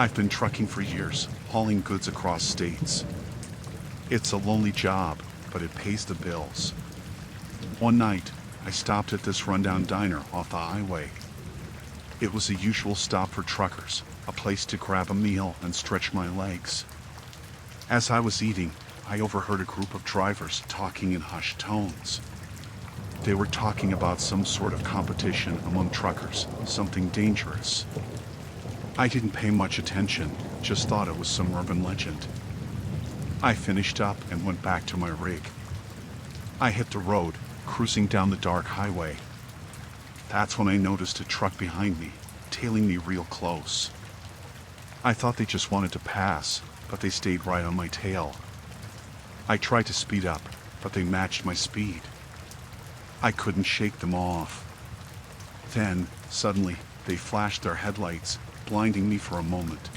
I've been trucking for years, hauling goods across states. It's a lonely job, but it pays the bills. One night, I stopped at this rundown diner off the highway. It was a usual stop for truckers, a place to grab a meal and stretch my legs. As I was eating, I overheard a group of drivers talking in hushed tones. They were talking about some sort of competition among truckers, something dangerous. I didn't pay much attention, just thought it was some urban legend. I finished up and went back to my rig. I hit the road, cruising down the dark highway. That's when I noticed a truck behind me, tailing me real close. I thought they just wanted to pass, but they stayed right on my tail. I tried to speed up, but they matched my speed. I couldn't shake them off. Then, suddenly, they flashed their headlights, blinding me for a moment.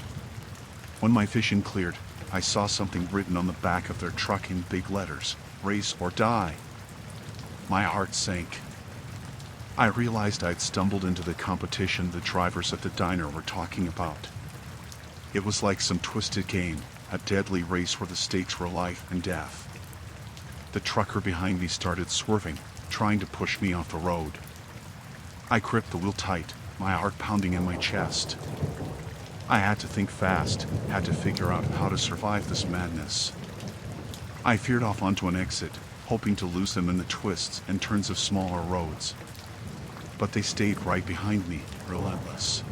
When my vision cleared, I saw something written on the back of their truck in big letters, "Race or Die." My heart sank. I realized I'd stumbled into the competition the drivers at the diner were talking about. It was like some twisted game, a deadly race where the stakes were life and death. The trucker behind me started swerving, trying to push me off the road. I gripped the wheel tight, my heart pounding in my chest. I had to think fast, had to figure out how to survive this madness. I veered off onto an exit, hoping to lose them in the twists and turns of smaller roads. But they stayed right behind me, relentless.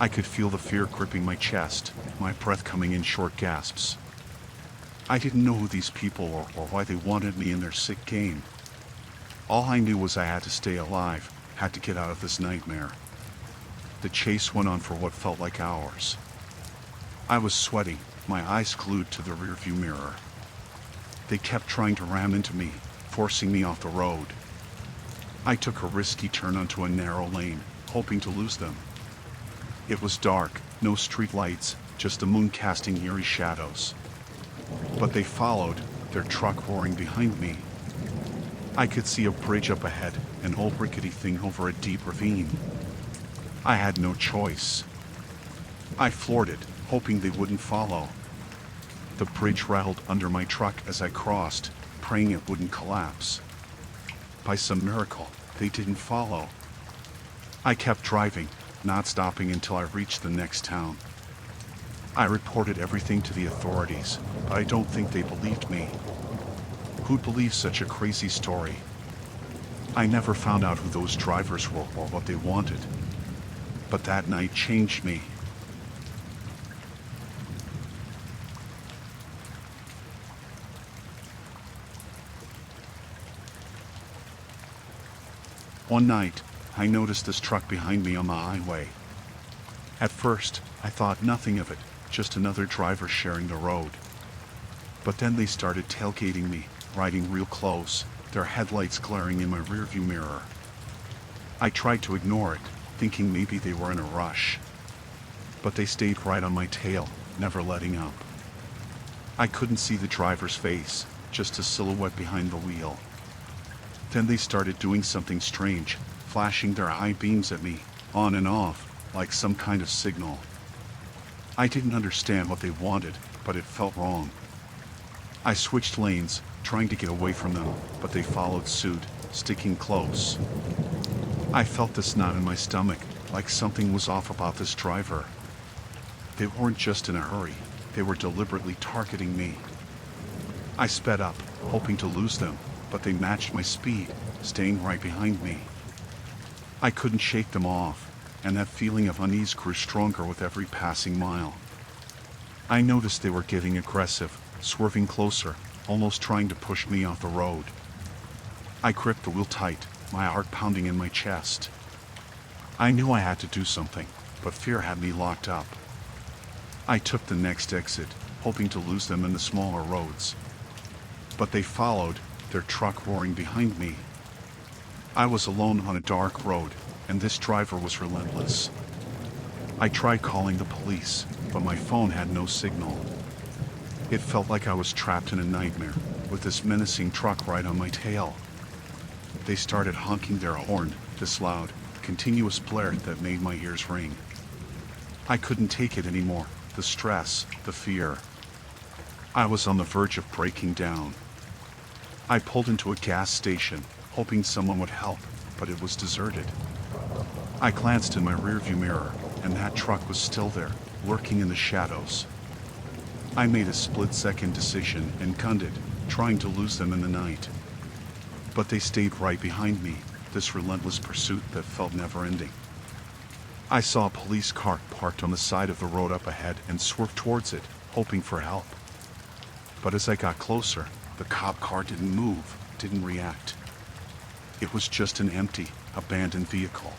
I could feel the fear gripping my chest, my breath coming in short gasps. I didn't know who these people were or why they wanted me in their sick game. All I knew was I had to stay alive, had to get out of this nightmare. The chase went on for what felt like hours. I was sweating, my eyes glued to the rearview mirror. They kept trying to ram into me, forcing me off the road. I took a risky turn onto a narrow lane, hoping to lose them. It was dark, no street lights, just the moon casting eerie shadows. But they followed, their truck roaring behind me. I could see a bridge up ahead, an old rickety thing over a deep ravine. I had no choice. I floored it, hoping they wouldn't follow. The bridge rattled under my truck as I crossed, praying it wouldn't collapse. By some miracle, they didn't follow. I kept driving, not stopping until I reached the next town. I reported everything to the authorities, but I don't think they believed me. Who'd believe such a crazy story? I never found out who those drivers were or what they wanted. But that night changed me. One night, I noticed this truck behind me on the highway. At first, I thought nothing of it, just another driver sharing the road. But then they started tailgating me, riding real close, their headlights glaring in my rearview mirror. I tried to ignore it, thinking maybe they were in a rush. But they stayed right on my tail, never letting up. I couldn't see the driver's face, just a silhouette behind the wheel. Then they started doing something strange, flashing their high beams at me, on and off, like some kind of signal. I didn't understand what they wanted, but it felt wrong. I switched lanes, trying to get away from them, but they followed suit, sticking close. I felt this knot in my stomach, like something was off about this driver. They weren't just in a hurry, they were deliberately targeting me. I sped up, hoping to lose them, but they matched my speed, staying right behind me. I couldn't shake them off, and that feeling of unease grew stronger with every passing mile. I noticed they were getting aggressive, swerving closer, almost trying to push me off the road. I gripped the wheel tight, my heart pounding in my chest. I knew I had to do something, but fear had me locked up. I took the next exit, hoping to lose them in the smaller roads. But they followed, their truck roaring behind me. I was alone on a dark road, and this driver was relentless. I tried calling the police, but my phone had no signal. It felt like I was trapped in a nightmare, with this menacing truck right on my tail. They started honking their horn, this loud, continuous blare that made my ears ring. I couldn't take it anymore. The stress, the fear. I was on the verge of breaking down. I pulled into a gas station, hoping someone would help, but it was deserted. I glanced in my rearview mirror, and that truck was still there, lurking in the shadows. I made a split-second decision and gunned it, trying to lose them in the night. But they stayed right behind me, this relentless pursuit that felt never-ending. I saw a police car parked on the side of the road up ahead and swerved towards it, hoping for help. But as I got closer, the cop car didn't move, didn't react. It was just an empty, abandoned vehicle.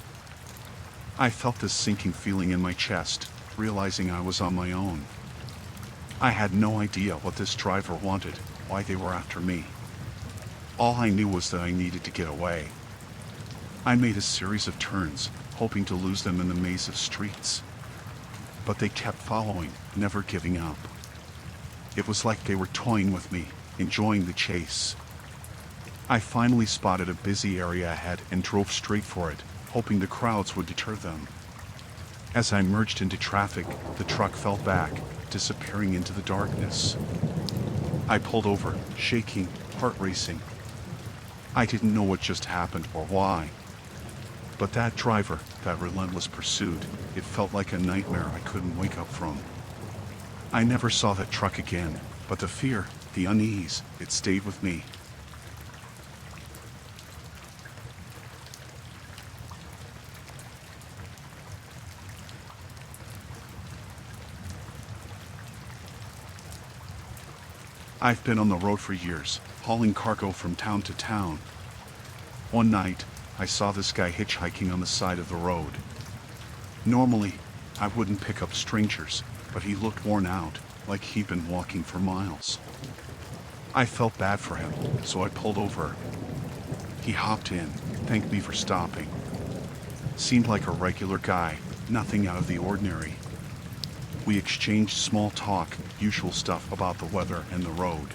I felt this sinking feeling in my chest, realizing I was on my own. I had no idea what this driver wanted, why they were after me. All I knew was that I needed to get away. I made a series of turns, hoping to lose them in the maze of streets. But they kept following, never giving up. It was like they were toying with me, enjoying the chase. I finally spotted a busy area ahead and drove straight for it, hoping the crowds would deter them. As I merged into traffic, the truck fell back, disappearing into the darkness. I pulled over, shaking, heart racing. I didn't know what just happened or why. But that driver, that relentless pursuit, it felt like a nightmare I couldn't wake up from. I never saw that truck again, but the fear, the unease, it stayed with me. I've been on the road for years, hauling cargo from town to town. One night, I saw this guy hitchhiking on the side of the road. Normally, I wouldn't pick up strangers, but he looked worn out, like he'd been walking for miles. I felt bad for him, so I pulled over. He hopped in, thanked me for stopping. Seemed like a regular guy, nothing out of the ordinary. We exchanged small talk, usual stuff about the weather and the road.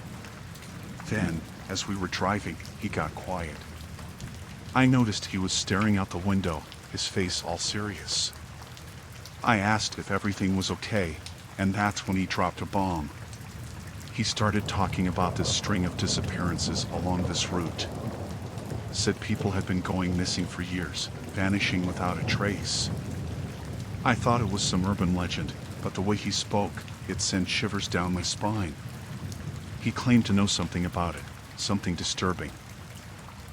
Then, as we were driving, he got quiet. I noticed he was staring out the window, his face all serious. I asked if everything was okay, and that's when he dropped a bomb. He started talking about this string of disappearances along this route. Said people had been going missing for years, vanishing without a trace. I thought it was some urban legend, but the way he spoke, it sent shivers down my spine. He claimed to know something about it, something disturbing.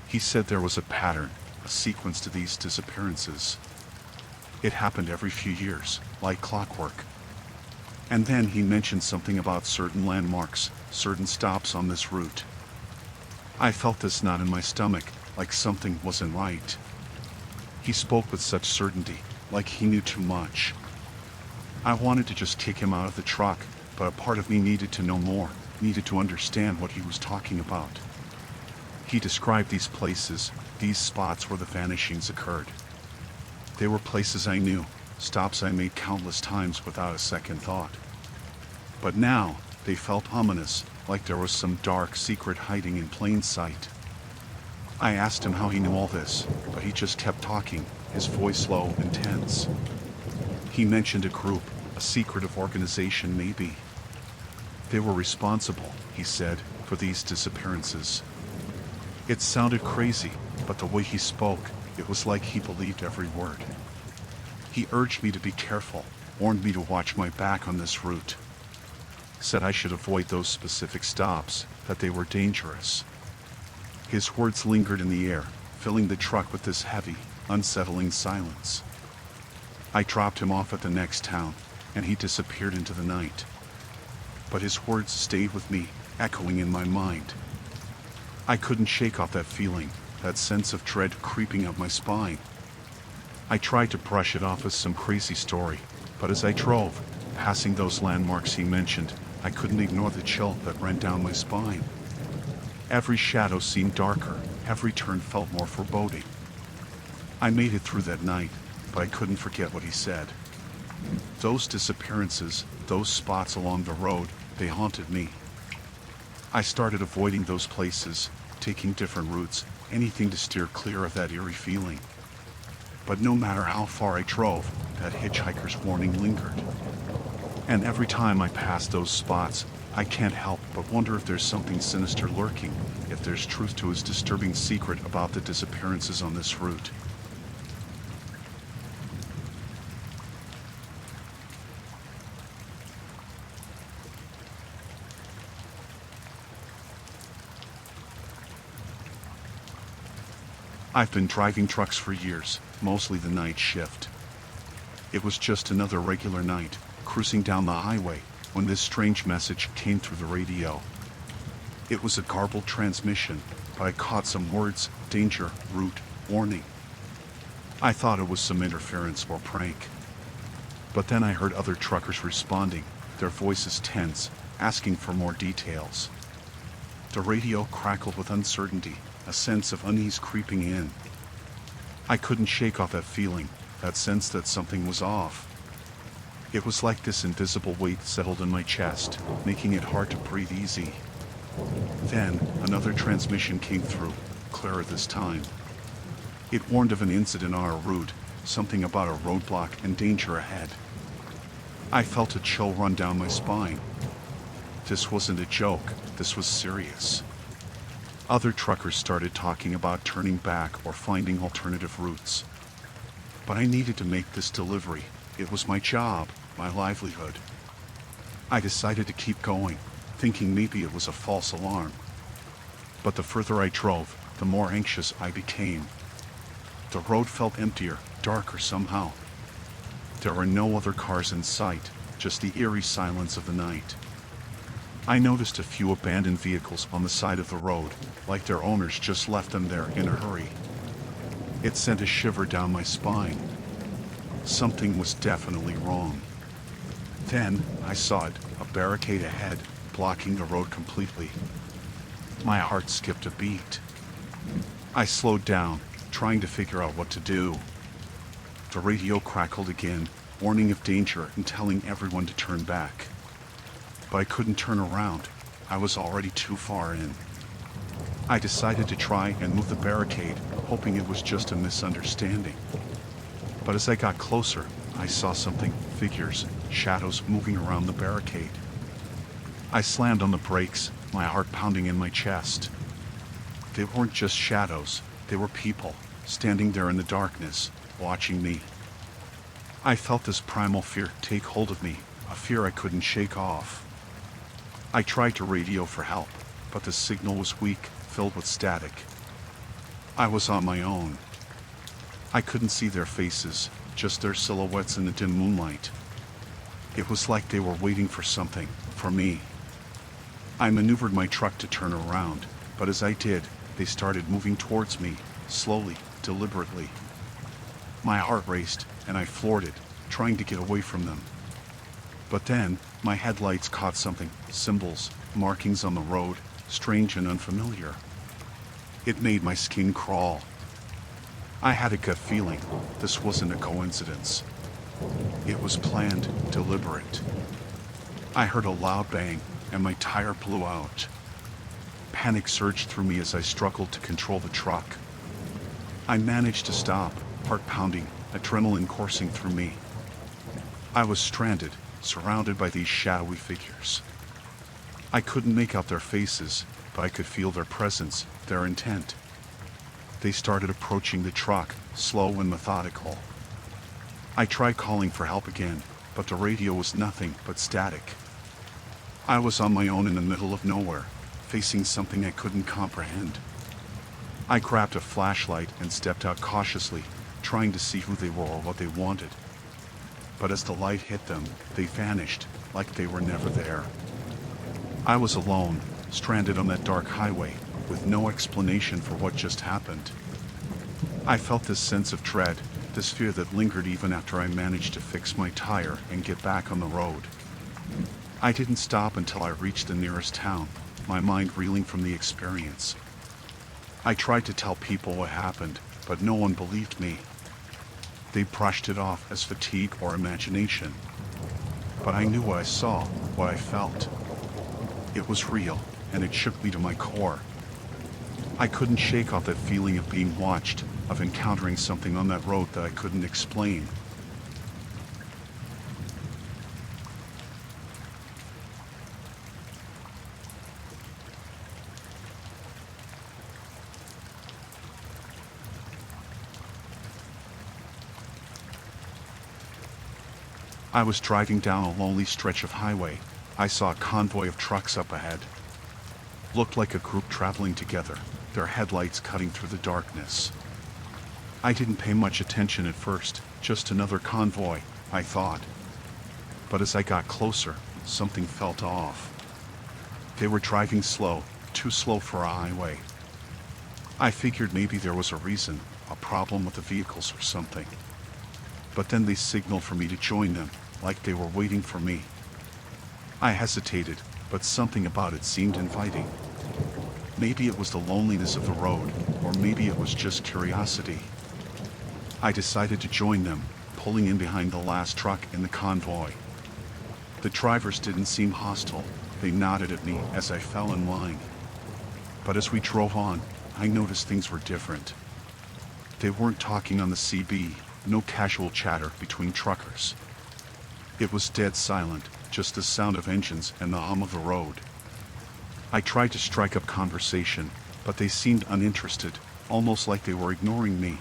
He said there was a pattern, a sequence to these disappearances. It happened every few years, like clockwork. And then he mentioned something about certain landmarks, certain stops on this route. I felt this knot in my stomach, like something wasn't right. He spoke with such certainty, like he knew too much. I wanted to just kick him out of the truck, but a part of me needed to know more, needed to understand what he was talking about. He described these places, these spots where the vanishings occurred. They were places I knew, stops I made countless times without a second thought. But now, they felt ominous, like there was some dark secret hiding in plain sight. I asked him how he knew all this, but he just kept talking, his voice low and tense. He mentioned a group, a secretive organization maybe. They were responsible, he said, for these disappearances. It sounded crazy, but the way he spoke, it was like he believed every word. He urged me to be careful, warned me to watch my back on this route. Said I should avoid those specific stops, that they were dangerous. His words lingered in the air, filling the truck with this heavy, unsettling silence. I dropped him off at the next town, and he disappeared into the night. But his words stayed with me, echoing in my mind. I couldn't shake off that feeling, that sense of dread creeping up my spine. I tried to brush it off as some crazy story, but as I drove, passing those landmarks he mentioned, I couldn't ignore the chill that ran down my spine. Every shadow seemed darker, every turn felt more foreboding. I made it through that night, but I couldn't forget what he said. Those disappearances, those spots along the road, they haunted me. I started avoiding those places, taking different routes, anything to steer clear of that eerie feeling. But no matter how far I drove, that hitchhiker's warning lingered. And every time I pass those spots, I can't help but wonder if there's something sinister lurking, if there's truth to his disturbing secret about the disappearances on this route. I've been driving trucks for years, mostly the night shift. It was just another regular night, cruising down the highway, when this strange message came through the radio. It was a garbled transmission, but I caught some words: danger, route, warning. I thought it was some interference or prank. But then I heard other truckers responding, their voices tense, asking for more details. The radio crackled with uncertainty, a sense of unease creeping in. I couldn't shake off that feeling, that sense that something was off. It was like this invisible weight settled in my chest, making it hard to breathe easy. Then, another transmission came through, clearer this time. It warned of an incident on our route, something about a roadblock and danger ahead. I felt a chill run down my spine. This wasn't a joke, this was serious. Other truckers started talking about turning back or finding alternative routes. But I needed to make this delivery. It was my job, my livelihood. I decided to keep going, thinking maybe it was a false alarm. But the further I drove, the more anxious I became. The road felt emptier, darker somehow. There were no other cars in sight, just the eerie silence of the night. I noticed a few abandoned vehicles on the side of the road, like their owners just left them there in a hurry. It sent a shiver down my spine. Something was definitely wrong. Then I saw it, a barricade ahead, blocking the road completely. My heart skipped a beat. I slowed down, trying to figure out what to do. The radio crackled again, warning of danger and telling everyone to turn back. But I couldn't turn around. I was already too far in. I decided to try and move the barricade, hoping it was just a misunderstanding. But as I got closer, I saw something, figures, shadows moving around the barricade. I slammed on the brakes, my heart pounding in my chest. They weren't just shadows, they were people, standing there in the darkness, watching me. I felt this primal fear take hold of me, a fear I couldn't shake off. I tried to radio for help, but the signal was weak, filled with static. I was on my own. I couldn't see their faces, just their silhouettes in the dim moonlight. It was like they were waiting for something, for me. I maneuvered my truck to turn around, but as I did, they started moving towards me, slowly, deliberately. My heart raced, and I floored it, trying to get away from them. But then, my headlights caught something, symbols, markings on the road, strange and unfamiliar. It made my skin crawl. I had a gut feeling this wasn't a coincidence. It was planned, deliberate. I heard a loud bang, and my tire blew out. Panic surged through me as I struggled to control the truck. I managed to stop, heart pounding, adrenaline coursing through me. I was stranded, surrounded by these shadowy figures. I couldn't make out their faces, but I could feel their presence, their intent. They started approaching the truck, slow and methodical. I tried calling for help again, but the radio was nothing but static. I was on my own in the middle of nowhere, facing something I couldn't comprehend. I grabbed a flashlight and stepped out cautiously, trying to see who they were or what they wanted. But as the light hit them, they vanished, like they were never there. I was alone, stranded on that dark highway, with no explanation for what just happened. I felt this sense of dread, this fear that lingered even after I managed to fix my tire and get back on the road. I didn't stop until I reached the nearest town, my mind reeling from the experience. I tried to tell people what happened, but no one believed me. They brushed it off as fatigue or imagination. But I knew what I saw, what I felt. It was real, and it shook me to my core. I couldn't shake off that feeling of being watched, of encountering something on that road that I couldn't explain. I was driving down a lonely stretch of highway. I saw a convoy of trucks up ahead. Looked like a group traveling together, their headlights cutting through the darkness. I didn't pay much attention at first, just another convoy, I thought. But as I got closer, something felt off. They were driving slow, too slow for a highway. I figured maybe there was a reason, a problem with the vehicles or something. But then they signaled for me to join them, like they were waiting for me. I hesitated, but something about it seemed inviting. Maybe it was the loneliness of the road, or maybe it was just curiosity. I decided to join them, pulling in behind the last truck in the convoy. The drivers didn't seem hostile. They nodded at me as I fell in line. But as we drove on, I noticed things were different. They weren't talking on the CB, no casual chatter between truckers. It was dead silent, just the sound of engines and the hum of the road. I tried to strike up conversation, but they seemed uninterested, almost like they were ignoring me.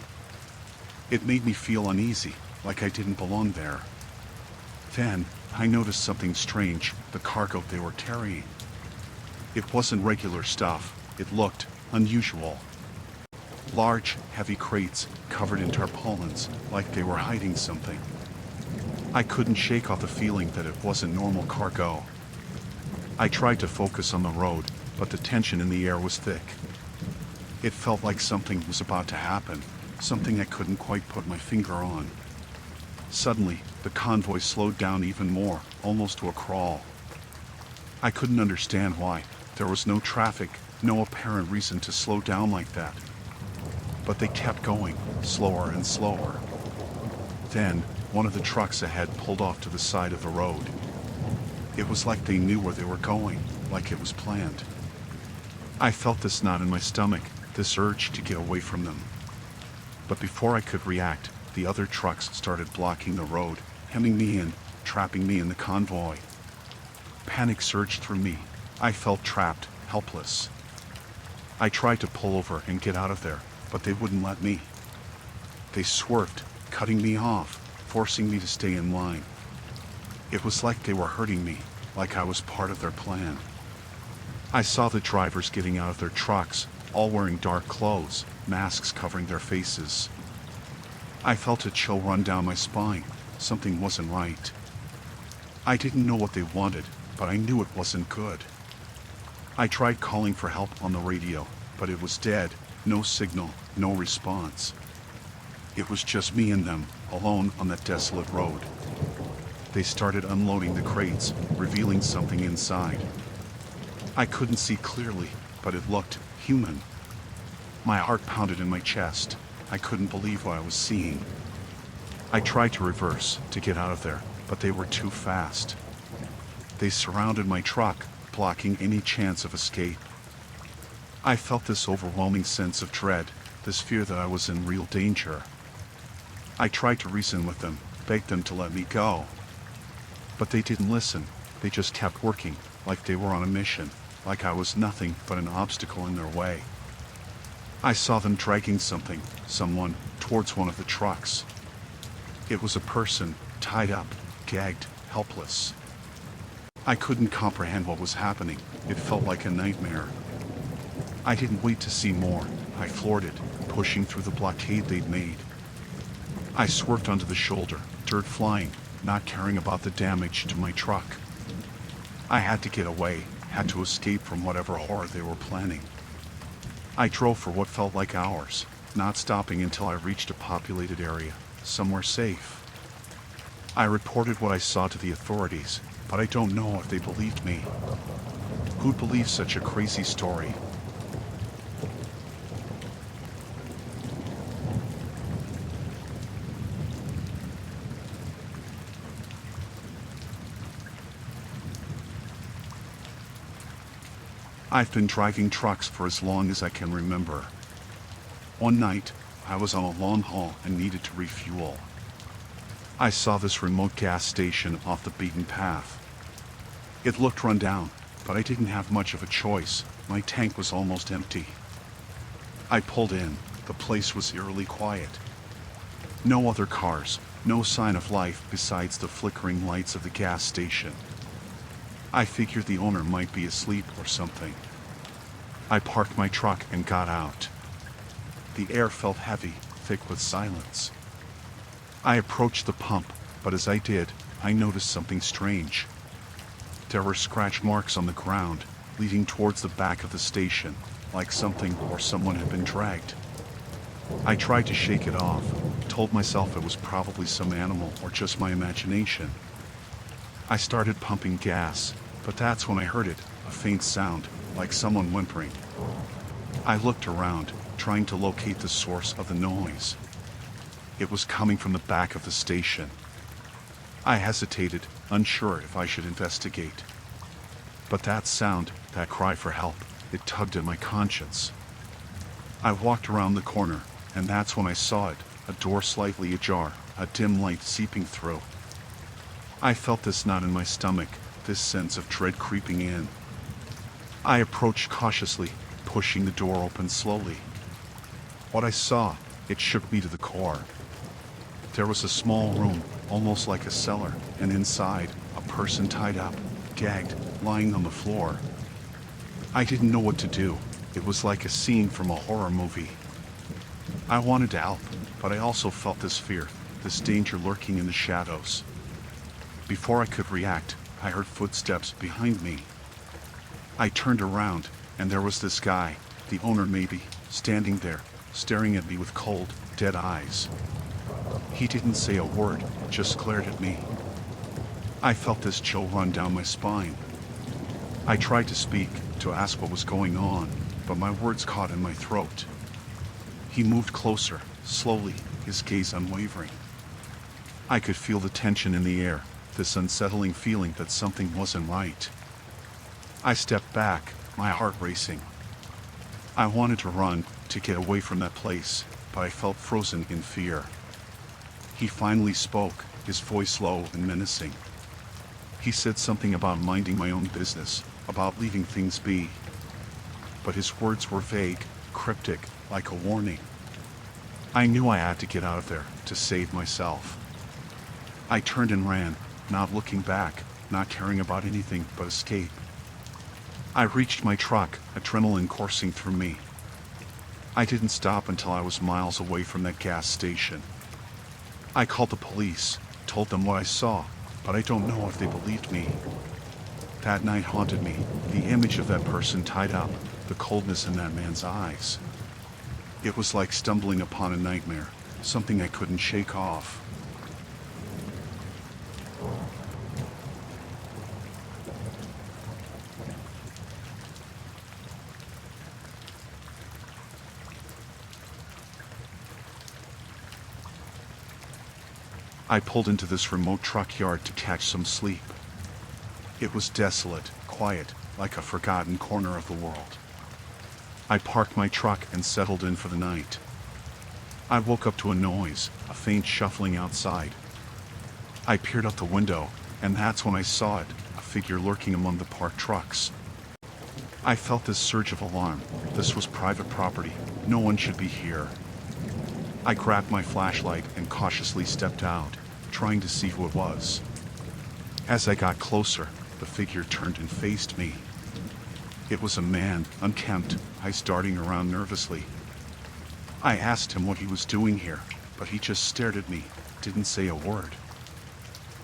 It made me feel uneasy, like I didn't belong there. Then, I noticed something strange, the cargo they were carrying. It wasn't regular stuff, it looked unusual. Large, heavy crates, covered in tarpaulins, like they were hiding something. I couldn't shake off the feeling that it wasn't normal cargo. I tried to focus on the road, but the tension in the air was thick. It felt like something was about to happen, something I couldn't quite put my finger on. Suddenly, the convoy slowed down even more, almost to a crawl. I couldn't understand why. There was no traffic, no apparent reason to slow down like that. But they kept going, slower and slower. Then, one of the trucks ahead pulled off to the side of the road. It was like they knew where they were going, like it was planned. I felt this knot in my stomach, this urge to get away from them. But before I could react, the other trucks started blocking the road, hemming me in, trapping me in the convoy. Panic surged through me. I felt trapped, helpless. I tried to pull over and get out of there, but they wouldn't let me. They swerved, cutting me off, forcing me to stay in line. It was like they were hurting me, like I was part of their plan. I saw the drivers getting out of their trucks, all wearing dark clothes, masks covering their faces. I felt a chill run down my spine. Something wasn't right. I didn't know what they wanted, but I knew it wasn't good. I tried calling for help on the radio, but it was dead, no signal, no response. It was just me and them, alone on that desolate road. They started unloading the crates, revealing something inside. I couldn't see clearly, but it looked human. My heart pounded in my chest. I couldn't believe what I was seeing. I tried to reverse, to get out of there, but they were too fast. They surrounded my truck, blocking any chance of escape. I felt this overwhelming sense of dread, this fear that I was in real danger. I tried to reason with them, begged them to let me go. But they didn't listen. They just kept working, like they were on a mission, like I was nothing but an obstacle in their way. I saw them dragging someone, towards one of the trucks. It was a person, tied up, gagged, helpless. I couldn't comprehend what was happening. It felt like a nightmare. I didn't wait to see more. I floored it, pushing through the blockade they'd made. I swerved onto the shoulder, dirt flying, not caring about the damage to my truck. I had to get away, had to escape from whatever horror they were planning. I drove for what felt like hours, not stopping until I reached a populated area, somewhere safe. I reported what I saw to the authorities, but I don't know if they believed me. Who'd believe such a crazy story? I've been driving trucks for as long as I can remember. One night, I was on a long haul and needed to refuel. I saw this remote gas station off the beaten path. It looked run down, but I didn't have much of a choice. My tank was almost empty. I pulled in. The place was eerily quiet. No other cars, no sign of life besides the flickering lights of the gas station. I figured the owner might be asleep or something. I parked my truck and got out. The air felt heavy, thick with silence. I approached the pump, but as I did, I noticed something strange. There were scratch marks on the ground, leading towards the back of the station, like something or someone had been dragged. I tried to shake it off, told myself it was probably some animal or just my imagination. I started pumping gas, but that's when I heard it, a faint sound, like someone whimpering. I looked around, trying to locate the source of the noise. It was coming from the back of the station. I hesitated, unsure if I should investigate. But that sound, that cry for help, it tugged at my conscience. I walked around the corner, and that's when I saw it, a door slightly ajar, a dim light seeping through. I felt this knot in my stomach, this sense of dread creeping in. I approached cautiously, pushing the door open slowly. What I saw, it shook me to the core. There was a small room, almost like a cellar, and inside, a person tied up, gagged, lying on the floor. I didn't know what to do. It was like a scene from a horror movie. I wanted to help, but I also felt this fear, this danger lurking in the shadows. Before I could react, I heard footsteps behind me. I turned around, and there was this guy, the owner maybe, standing there, staring at me with cold, dead eyes. He didn't say a word, just glared at me. I felt this chill run down my spine. I tried to speak, to ask what was going on, but my words caught in my throat. He moved closer, slowly, his gaze unwavering. I could feel the tension in the air, this unsettling feeling that something wasn't right. I stepped back, my heart racing. I wanted to run, to get away from that place, but I felt frozen in fear. He finally spoke, his voice low and menacing. He said something about minding my own business, about leaving things be. But his words were vague, cryptic, like a warning. I knew I had to get out of there, to save myself. I turned and ran, not looking back, not caring about anything but escape. I reached my truck, adrenaline coursing through me. I didn't stop until I was miles away from that gas station. I called the police, told them what I saw, but I don't know if they believed me. That night haunted me, the image of that person tied up, the coldness in that man's eyes. It was like stumbling upon a nightmare, something I couldn't shake off. I pulled into this remote truck yard to catch some sleep. It was desolate, quiet, like a forgotten corner of the world. I parked my truck and settled in for the night. I woke up to a noise, a faint shuffling outside. I peered out the window, and that's when I saw it, a figure lurking among the parked trucks. I felt this surge of alarm. This was private property. No one should be here. I grabbed my flashlight and cautiously stepped out, trying to see who it was. As I got closer, the figure turned and faced me. It was a man, unkempt, eyes darting around nervously. I asked him what he was doing here, but he just stared at me, didn't say a word.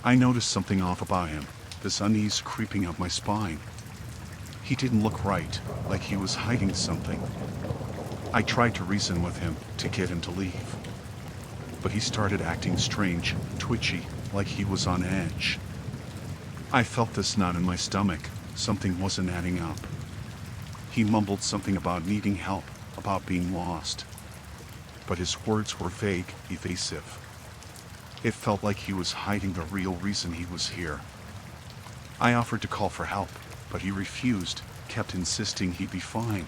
I noticed something off about him, this unease creeping up my spine. He didn't look right, like he was hiding something. I tried to reason with him, to get him to leave. But he started acting strange, twitchy, like he was on edge. I felt this knot in my stomach, something wasn't adding up. He mumbled something about needing help, about being lost. But his words were vague, evasive. It felt like he was hiding the real reason he was here. I offered to call for help, but he refused, kept insisting he'd be fine.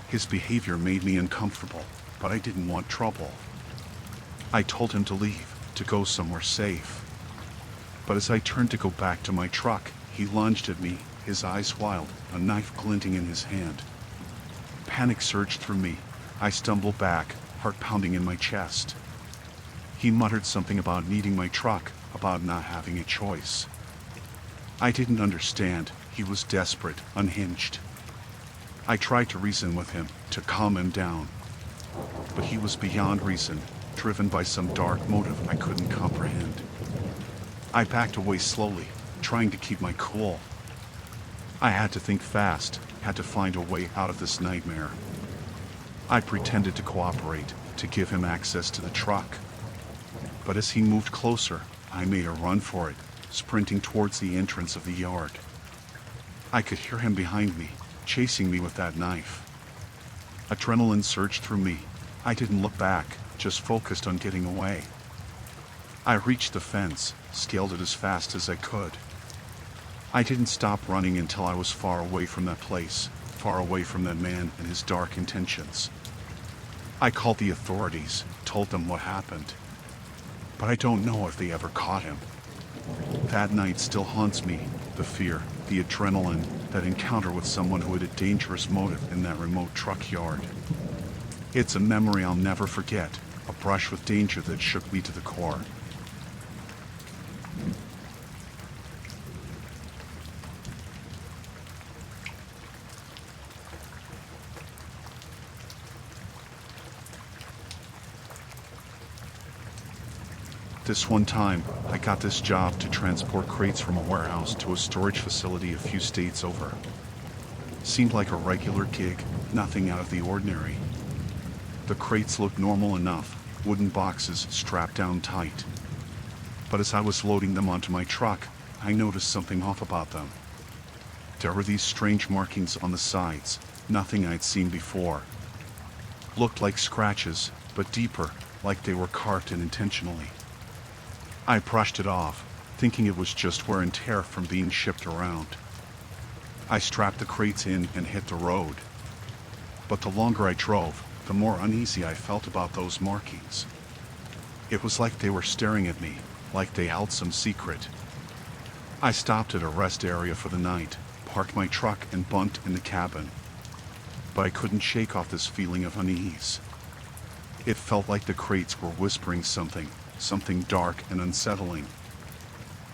His behavior made me uncomfortable, but I didn't want trouble. I told him to leave, to go somewhere safe. But as I turned to go back to my truck, he lunged at me, his eyes wild, a knife glinting in his hand. Panic surged through me. I stumbled back, heart pounding in my chest. He muttered something about needing my truck, about not having a choice. I didn't understand. He was desperate, unhinged. I tried to reason with him, to calm him down. But he was beyond reason, driven by some dark motive I couldn't comprehend. I backed away slowly, trying to keep my cool. I had to think fast, had to find a way out of this nightmare. I pretended to cooperate, to give him access to the truck. But as he moved closer, I made a run for it, sprinting towards the entrance of the yard. I could hear him behind me, chasing me with that knife. Adrenaline surged through me. I didn't look back, just focused on getting away. I reached the fence, scaled it as fast as I could. I didn't stop running until I was far away from that place, far away from that man and his dark intentions. I called the authorities, told them what happened. But I don't know if they ever caught him. That night still haunts me, the fear, the adrenaline, that encounter with someone who had a dangerous motive in that remote truck yard. It's a memory I'll never forget, a brush with danger that shook me to the core. This one time, I got this job to transport crates from a warehouse to a storage facility a few states over. Seemed like a regular gig, nothing out of the ordinary. The crates looked normal enough, wooden boxes strapped down tight. But as I was loading them onto my truck, I noticed something off about them. There were these strange markings on the sides, nothing I'd seen before. Looked like scratches, but deeper, like they were carved in intentionally. I brushed it off, thinking it was just wear and tear from being shipped around. I strapped the crates in and hit the road. But the longer I drove, the more uneasy I felt about those markings. It was like they were staring at me, like they held some secret. I stopped at a rest area for the night, parked my truck and bunked in the cabin. But I couldn't shake off this feeling of unease. It felt like the crates were whispering something dark and unsettling.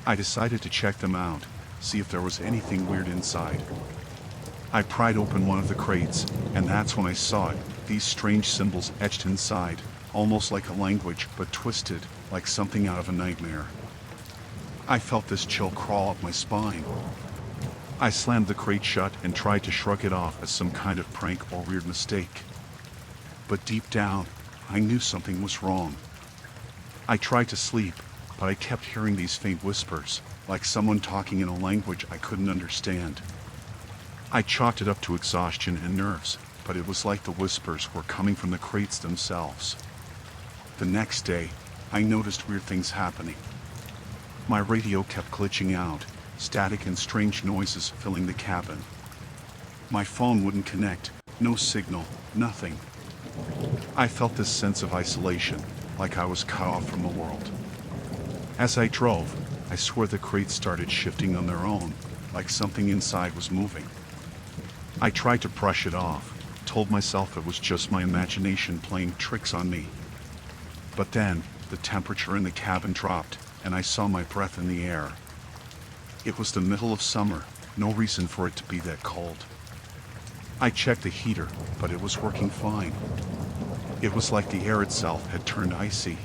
I decided to check them out, see if there was anything weird inside. I pried open one of the crates, and that's when I saw it, these strange symbols etched inside, almost like a language, but twisted, like something out of a nightmare. I felt this chill crawl up my spine. I slammed the crate shut and tried to shrug it off as some kind of prank or weird mistake. But deep down, I knew something was wrong. I tried to sleep, but I kept hearing these faint whispers, like someone talking in a language I couldn't understand. I chalked it up to exhaustion and nerves, but it was like the whispers were coming from the crates themselves. The next day, I noticed weird things happening. My radio kept glitching out, static and strange noises filling the cabin. My phone wouldn't connect, no signal, nothing. I felt this sense of isolation, like I was cut off from the world. As I drove, I swore the crates started shifting on their own, like something inside was moving. I tried to brush it off, told myself it was just my imagination playing tricks on me. But then, the temperature in the cabin dropped, and I saw my breath in the air. It was the middle of summer, no reason for it to be that cold. I checked the heater, but it was working fine. It was like the air itself had turned icy.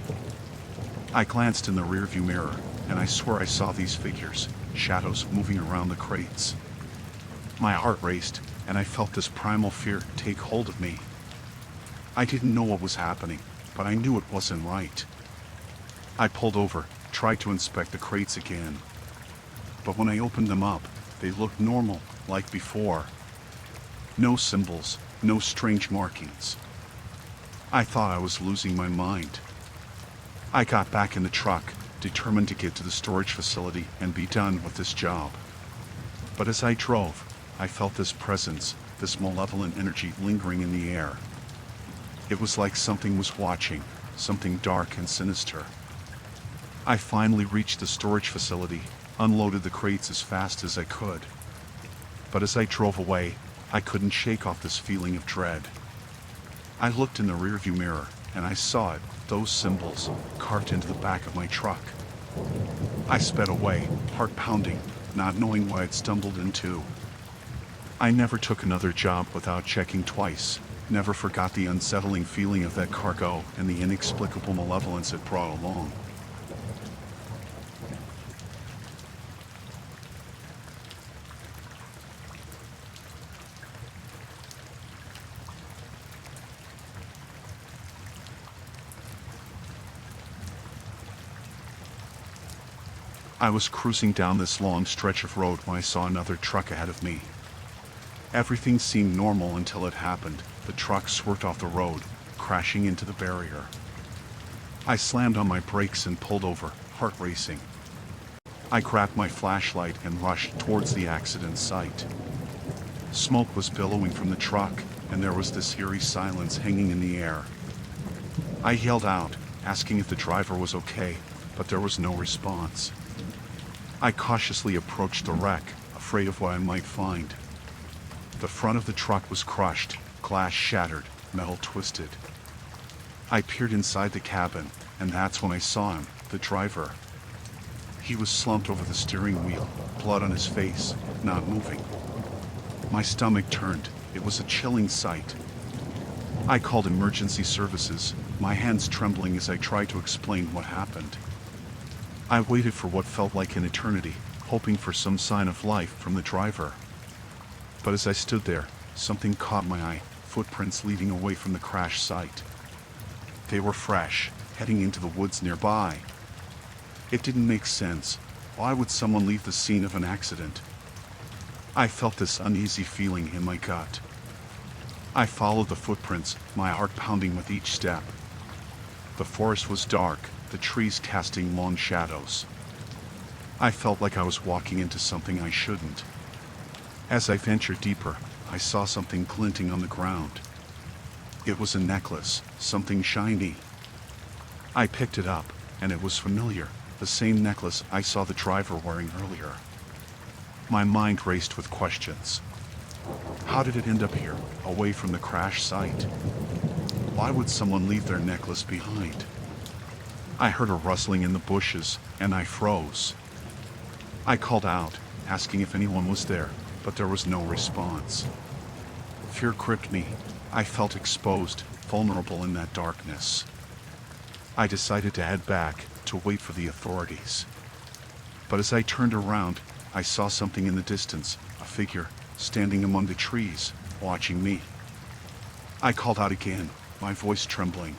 I glanced in the rearview mirror, and I swore I saw these figures, shadows moving around the crates. My heart raced, and I felt this primal fear take hold of me. I didn't know what was happening, but I knew it wasn't right. I pulled over, tried to inspect the crates again. But when I opened them up, they looked normal, like before. No symbols, no strange markings. I thought I was losing my mind. I got back in the truck, determined to get to the storage facility and be done with this job. But as I drove, I felt this presence, this malevolent energy lingering in the air. It was like something was watching, something dark and sinister. I finally reached the storage facility, unloaded the crates as fast as I could. But as I drove away, I couldn't shake off this feeling of dread. I looked in the rearview mirror, and I saw it, those symbols, carved into the back of my truck. I sped away, heart pounding, not knowing what I'd stumbled into. I never took another job without checking twice, never forgot the unsettling feeling of that cargo and the inexplicable malevolence it brought along. I was cruising down this long stretch of road when I saw another truck ahead of me. Everything seemed normal until it happened. The truck swerved off the road, crashing into the barrier. I slammed on my brakes and pulled over, heart racing. I grabbed my flashlight and rushed towards the accident site. Smoke was billowing from the truck, and there was this eerie silence hanging in the air. I yelled out, asking if the driver was okay, but there was no response. I cautiously approached the wreck, afraid of what I might find. The front of the truck was crushed, glass shattered, metal twisted. I peered inside the cabin, and that's when I saw him, the driver. He was slumped over the steering wheel, blood on his face, not moving. My stomach turned. It was a chilling sight. I called emergency services, my hands trembling as I tried to explain what happened. I waited for what felt like an eternity, hoping for some sign of life from the driver. But as I stood there, something caught my eye, footprints leading away from the crash site. They were fresh, heading into the woods nearby. It didn't make sense. Why would someone leave the scene of an accident? I felt this uneasy feeling in my gut. I followed the footprints, my heart pounding with each step. The forest was dark, the trees casting long shadows. I felt like I was walking into something I shouldn't. As I ventured deeper, I saw something glinting on the ground. It was a necklace, something shiny. I picked it up, and it was familiar, the same necklace I saw the driver wearing earlier. My mind raced with questions. How did it end up here, away from the crash site? Why would someone leave their necklace behind? I heard a rustling in the bushes, and I froze. I called out, asking if anyone was there, but there was no response. Fear gripped me. I felt exposed, vulnerable in that darkness. I decided to head back, to wait for the authorities. But as I turned around, I saw something in the distance, a figure, standing among the trees, watching me. I called out again, my voice trembling.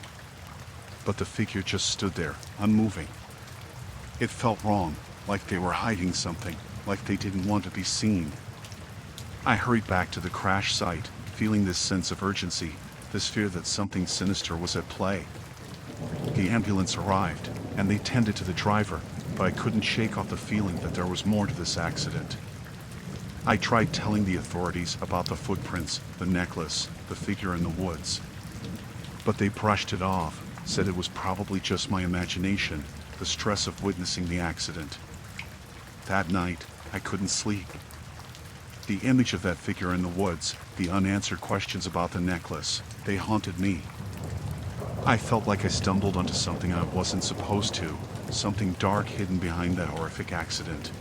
But the figure just stood there, unmoving. It felt wrong, like they were hiding something, like they didn't want to be seen. I hurried back to the crash site, feeling this sense of urgency, this fear that something sinister was at play. The ambulance arrived, and they tended to the driver, but I couldn't shake off the feeling that there was more to this accident. I tried telling the authorities about the footprints, the necklace, the figure in the woods. But they brushed it off, said it was probably just my imagination, the stress of witnessing the accident. That night, I couldn't sleep. The image of that figure in the woods, the unanswered questions about the necklace, they haunted me. I felt like I stumbled onto something I wasn't supposed to, something dark hidden behind that horrific accident.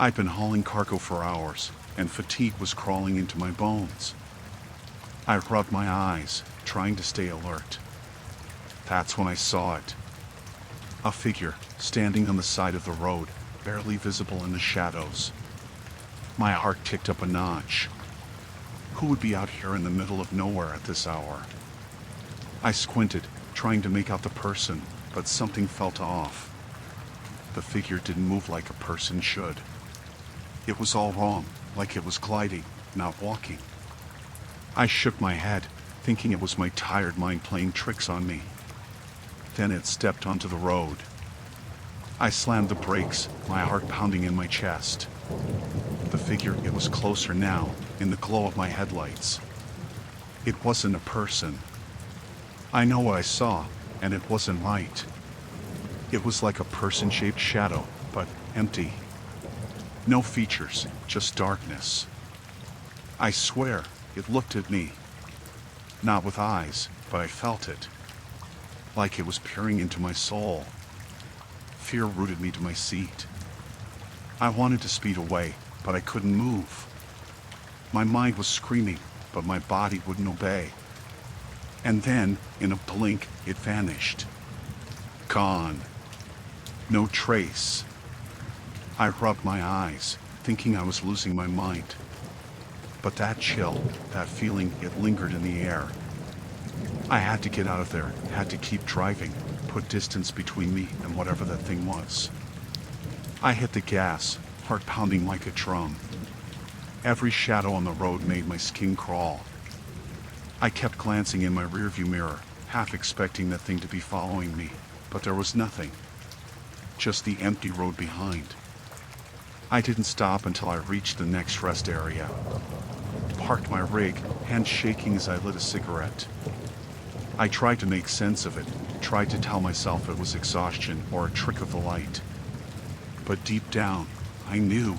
I'd been hauling cargo for hours, and fatigue was crawling into my bones. I rubbed my eyes, trying to stay alert. That's when I saw it. A figure, standing on the side of the road, barely visible in the shadows. My heart ticked up a notch. Who would be out here in the middle of nowhere at this hour? I squinted, trying to make out the person, but something felt off. The figure didn't move like a person should. It was all wrong, like it was gliding, not walking. I shook my head, thinking it was my tired mind playing tricks on me. Then it stepped onto the road. I slammed the brakes, my heart pounding in my chest. The figure, it was closer now, in the glow of my headlights. It wasn't a person. I know what I saw, and it wasn't right. It was like a person-shaped shadow, but empty. No features, just darkness. I swear, it looked at me. Not with eyes, but I felt it. Like it was peering into my soul. Fear rooted me to my seat. I wanted to speed away, but I couldn't move. My mind was screaming, but my body wouldn't obey. And then, in a blink, it vanished. Gone. No trace. I rubbed my eyes, thinking I was losing my mind. But that chill, that feeling, it lingered in the air. I had to get out of there, had to keep driving, put distance between me and whatever that thing was. I hit the gas, heart pounding like a drum. Every shadow on the road made my skin crawl. I kept glancing in my rearview mirror, half expecting that thing to be following me, but there was nothing. Just the empty road behind. I didn't stop until I reached the next rest area. Parked my rig, hands shaking as I lit a cigarette. I tried to make sense of it, tried to tell myself it was exhaustion or a trick of the light. But deep down, I knew.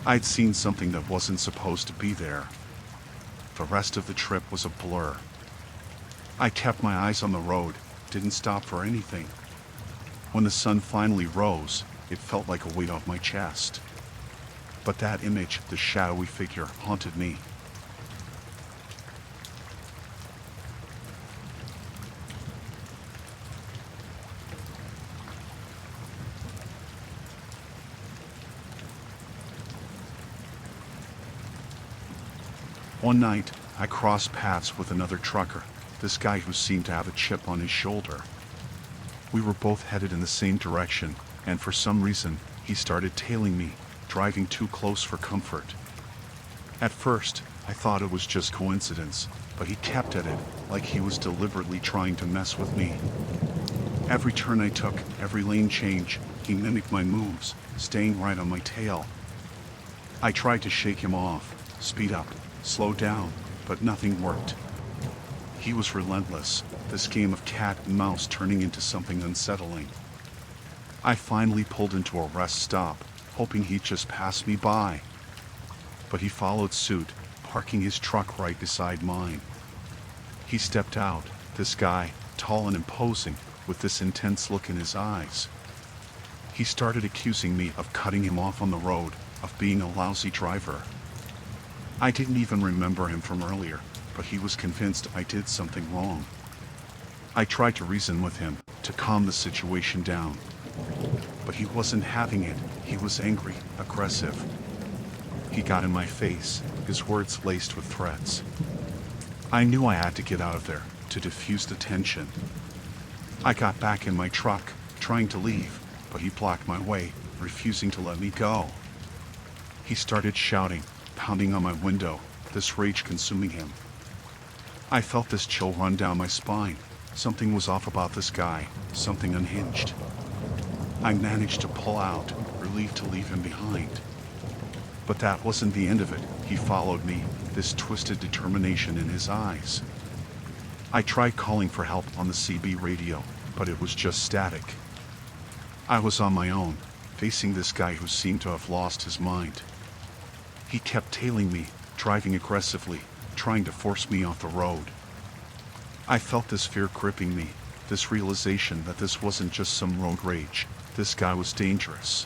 I'd seen something that wasn't supposed to be there. The rest of the trip was a blur. I kept my eyes on the road, didn't stop for anything. When the sun finally rose, it felt like a weight off my chest. But that image, the shadowy figure, haunted me. One night, I crossed paths with another trucker, this guy who seemed to have a chip on his shoulder. We were both headed in the same direction, and for some reason, he started tailing me, driving too close for comfort. At first, I thought it was just coincidence, but he kept at it, like he was deliberately trying to mess with me. Every turn I took, every lane change, he mimicked my moves, staying right on my tail. I tried to shake him off, speed up, slow down, but nothing worked. He was relentless, this game of cat and mouse turning into something unsettling. I finally pulled into a rest stop, hoping he'd just pass me by. But he followed suit, parking his truck right beside mine. He stepped out, this guy, tall and imposing, with this intense look in his eyes. He started accusing me of cutting him off on the road, of being a lousy driver. I didn't even remember him from earlier, but he was convinced I did something wrong. I tried to reason with him, to calm the situation down. But he wasn't having it. He was angry, aggressive. He got in my face, his words laced with threats. I knew I had to get out of there, to diffuse the tension. I got back in my truck, trying to leave, but he blocked my way, refusing to let me go. He started shouting, pounding on my window, this rage consuming him. I felt this chill run down my spine. Something was off about this guy, something unhinged. I managed to pull out, relieved to leave him behind. But that wasn't the end of it. He followed me, this twisted determination in his eyes. I tried calling for help on the CB radio, but it was just static. I was on my own, facing this guy who seemed to have lost his mind. He kept tailing me, driving aggressively, trying to force me off the road. I felt this fear gripping me, this realization that this wasn't just some road rage, this guy was dangerous.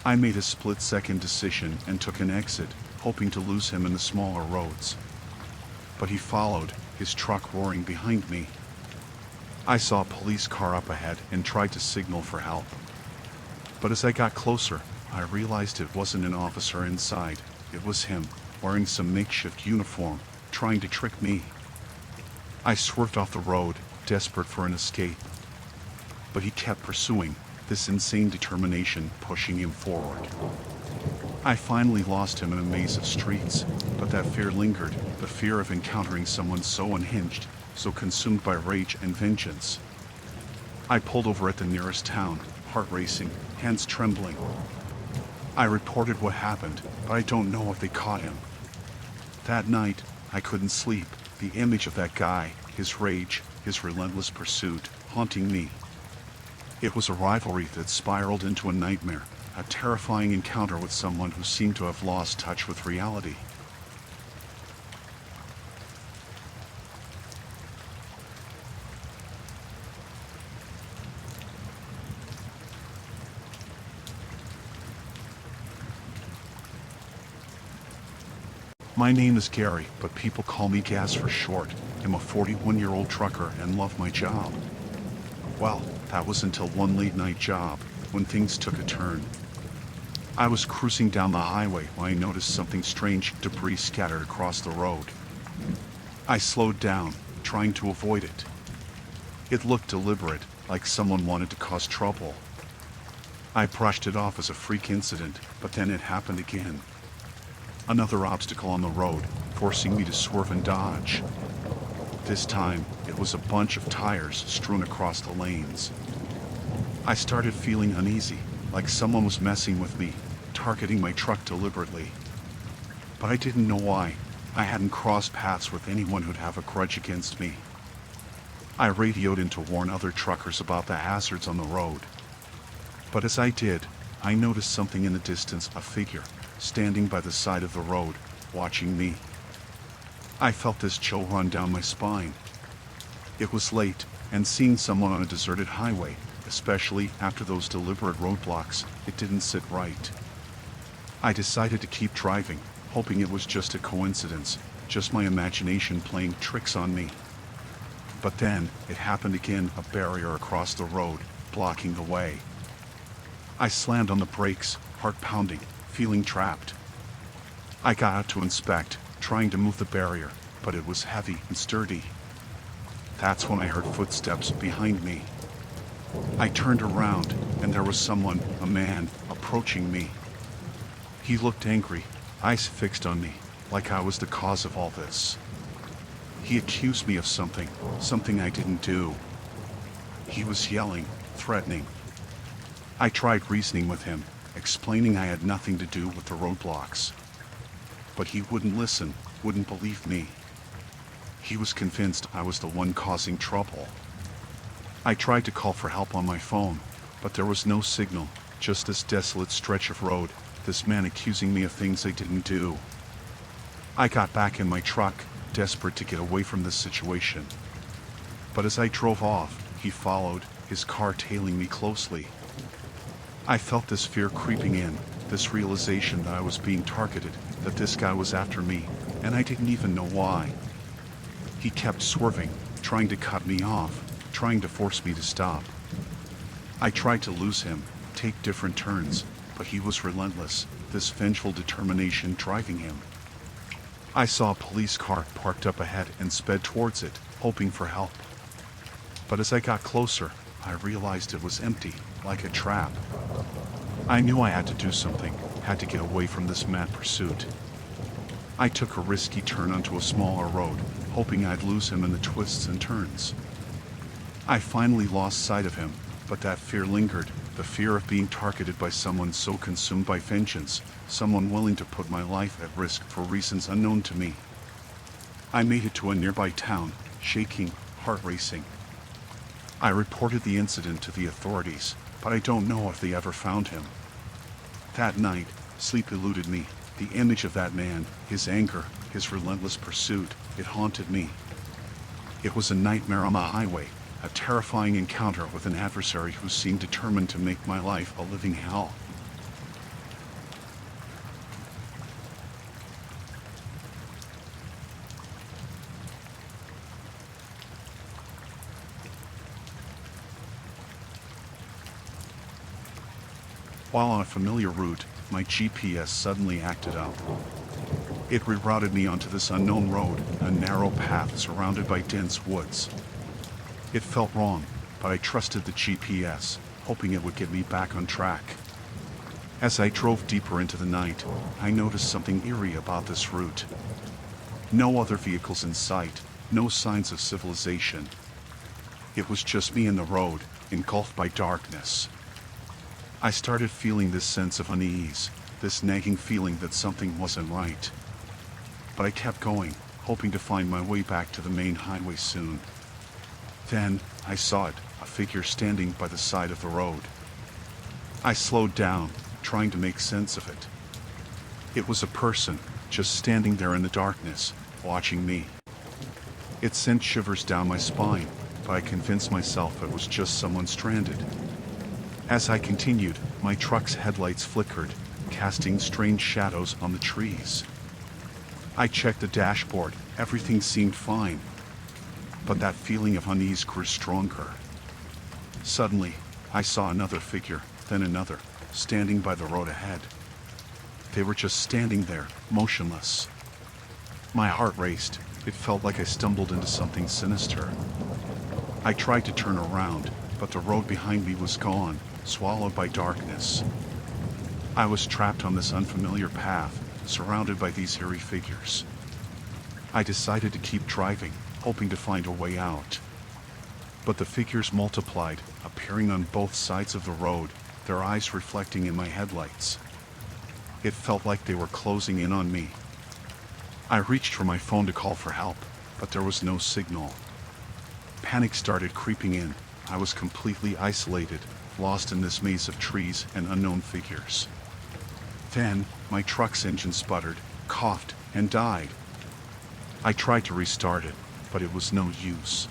I made a split-second decision and took an exit, hoping to lose him in the smaller roads. But he followed, his truck roaring behind me. I saw a police car up ahead and tried to signal for help. But as I got closer, I realized it wasn't an officer inside. It was him, wearing some makeshift uniform, trying to trick me. I swerved off the road, desperate for an escape. But he kept pursuing, this insane determination pushing him forward. I finally lost him in a maze of streets, but that fear lingered, the fear of encountering someone so unhinged, so consumed by rage and vengeance. I pulled over at the nearest town, heart racing, hands trembling. I reported what happened, but I don't know if they caught him. That night, I couldn't sleep, the image of that guy, his rage, his relentless pursuit, haunting me. It was a rivalry that spiraled into a nightmare, a terrifying encounter with someone who seemed to have lost touch with reality. My name is Gary, but people call me Gaz for short. I'm a 41-year-old trucker and love my job. Well, that was until one late-night job, when things took a turn. I was cruising down the highway when I noticed something strange, debris scattered across the road. I slowed down, trying to avoid it. It looked deliberate, like someone wanted to cause trouble. I brushed it off as a freak incident, but then it happened again. Another obstacle on the road, forcing me to swerve and dodge. This time, it was a bunch of tires strewn across the lanes. I started feeling uneasy, like someone was messing with me, targeting my truck deliberately. But I didn't know why. I hadn't crossed paths with anyone who'd have a grudge against me. I radioed in to warn other truckers about the hazards on the road. But as I did, I noticed something in the distance, a figure, standing by the side of the road, watching me. I felt this chill run down my spine. It was late, and seeing someone on a deserted highway, especially after those deliberate roadblocks, it didn't sit right. I decided to keep driving, hoping it was just a coincidence, just my imagination playing tricks on me. But then, it happened again, a barrier across the road, blocking the way. I slammed on the brakes, heart pounding, feeling trapped. I got out to inspect, trying to move the barrier, but it was heavy and sturdy. That's when I heard footsteps behind me. I turned around, and there was someone, a man, approaching me. He looked angry, eyes fixed on me, like I was the cause of all this. He accused me of something I didn't do. He was yelling, threatening. I tried reasoning with him, explaining I had nothing to do with the roadblocks. But he wouldn't listen, wouldn't believe me. He was convinced I was the one causing trouble. I tried to call for help on my phone, but there was no signal, just this desolate stretch of road, this man accusing me of things I didn't do. I got back in my truck, desperate to get away from this situation. But as I drove off, he followed, his car tailing me closely. I felt this fear creeping in, this realization that I was being targeted, that this guy was after me, and I didn't even know why. He kept swerving, trying to cut me off, trying to force me to stop. I tried to lose him, take different turns, but he was relentless, this vengeful determination driving him. I saw a police car parked up ahead and sped towards it, hoping for help. But as I got closer, I realized it was empty, like a trap. I knew I had to do something, had to get away from this mad pursuit. I took a risky turn onto a smaller road, hoping I'd lose him in the twists and turns. I finally lost sight of him, but that fear lingered, the fear of being targeted by someone so consumed by vengeance, someone willing to put my life at risk for reasons unknown to me. I made it to a nearby town, shaking, heart racing. I reported the incident to the authorities, but I don't know if they ever found him. That night, sleep eluded me. The image of that man, his anger, his relentless pursuit, it haunted me. It was a nightmare on the highway, a terrifying encounter with an adversary who seemed determined to make my life a living hell. While on a familiar route, my GPS suddenly acted up. It rerouted me onto this unknown road, a narrow path surrounded by dense woods. It felt wrong, but I trusted the GPS, hoping it would get me back on track. As I drove deeper into the night, I noticed something eerie about this route. No other vehicles in sight, no signs of civilization. It was just me and the road, engulfed by darkness. I started feeling this sense of unease, this nagging feeling that something wasn't right. But I kept going, hoping to find my way back to the main highway soon. Then, I saw it, a figure standing by the side of the road. I slowed down, trying to make sense of it. It was a person, just standing there in the darkness, watching me. It sent shivers down my spine, but I convinced myself it was just someone stranded. As I continued, my truck's headlights flickered, casting strange shadows on the trees. I checked the dashboard, everything seemed fine. But that feeling of unease grew stronger. Suddenly, I saw another figure, then another, standing by the road ahead. They were just standing there, motionless. My heart raced. It felt like I stumbled into something sinister. I tried to turn around, but the road behind me was gone, swallowed by darkness. I was trapped on this unfamiliar path, surrounded by these eerie figures. I decided to keep driving, hoping to find a way out. But the figures multiplied, appearing on both sides of the road, their eyes reflecting in my headlights. It felt like they were closing in on me. I reached for my phone to call for help, but there was no signal. Panic started creeping in. I was completely isolated, lost in this maze of trees and unknown figures. Then, my truck's engine sputtered, coughed, and died. I tried to restart it, but it was no use.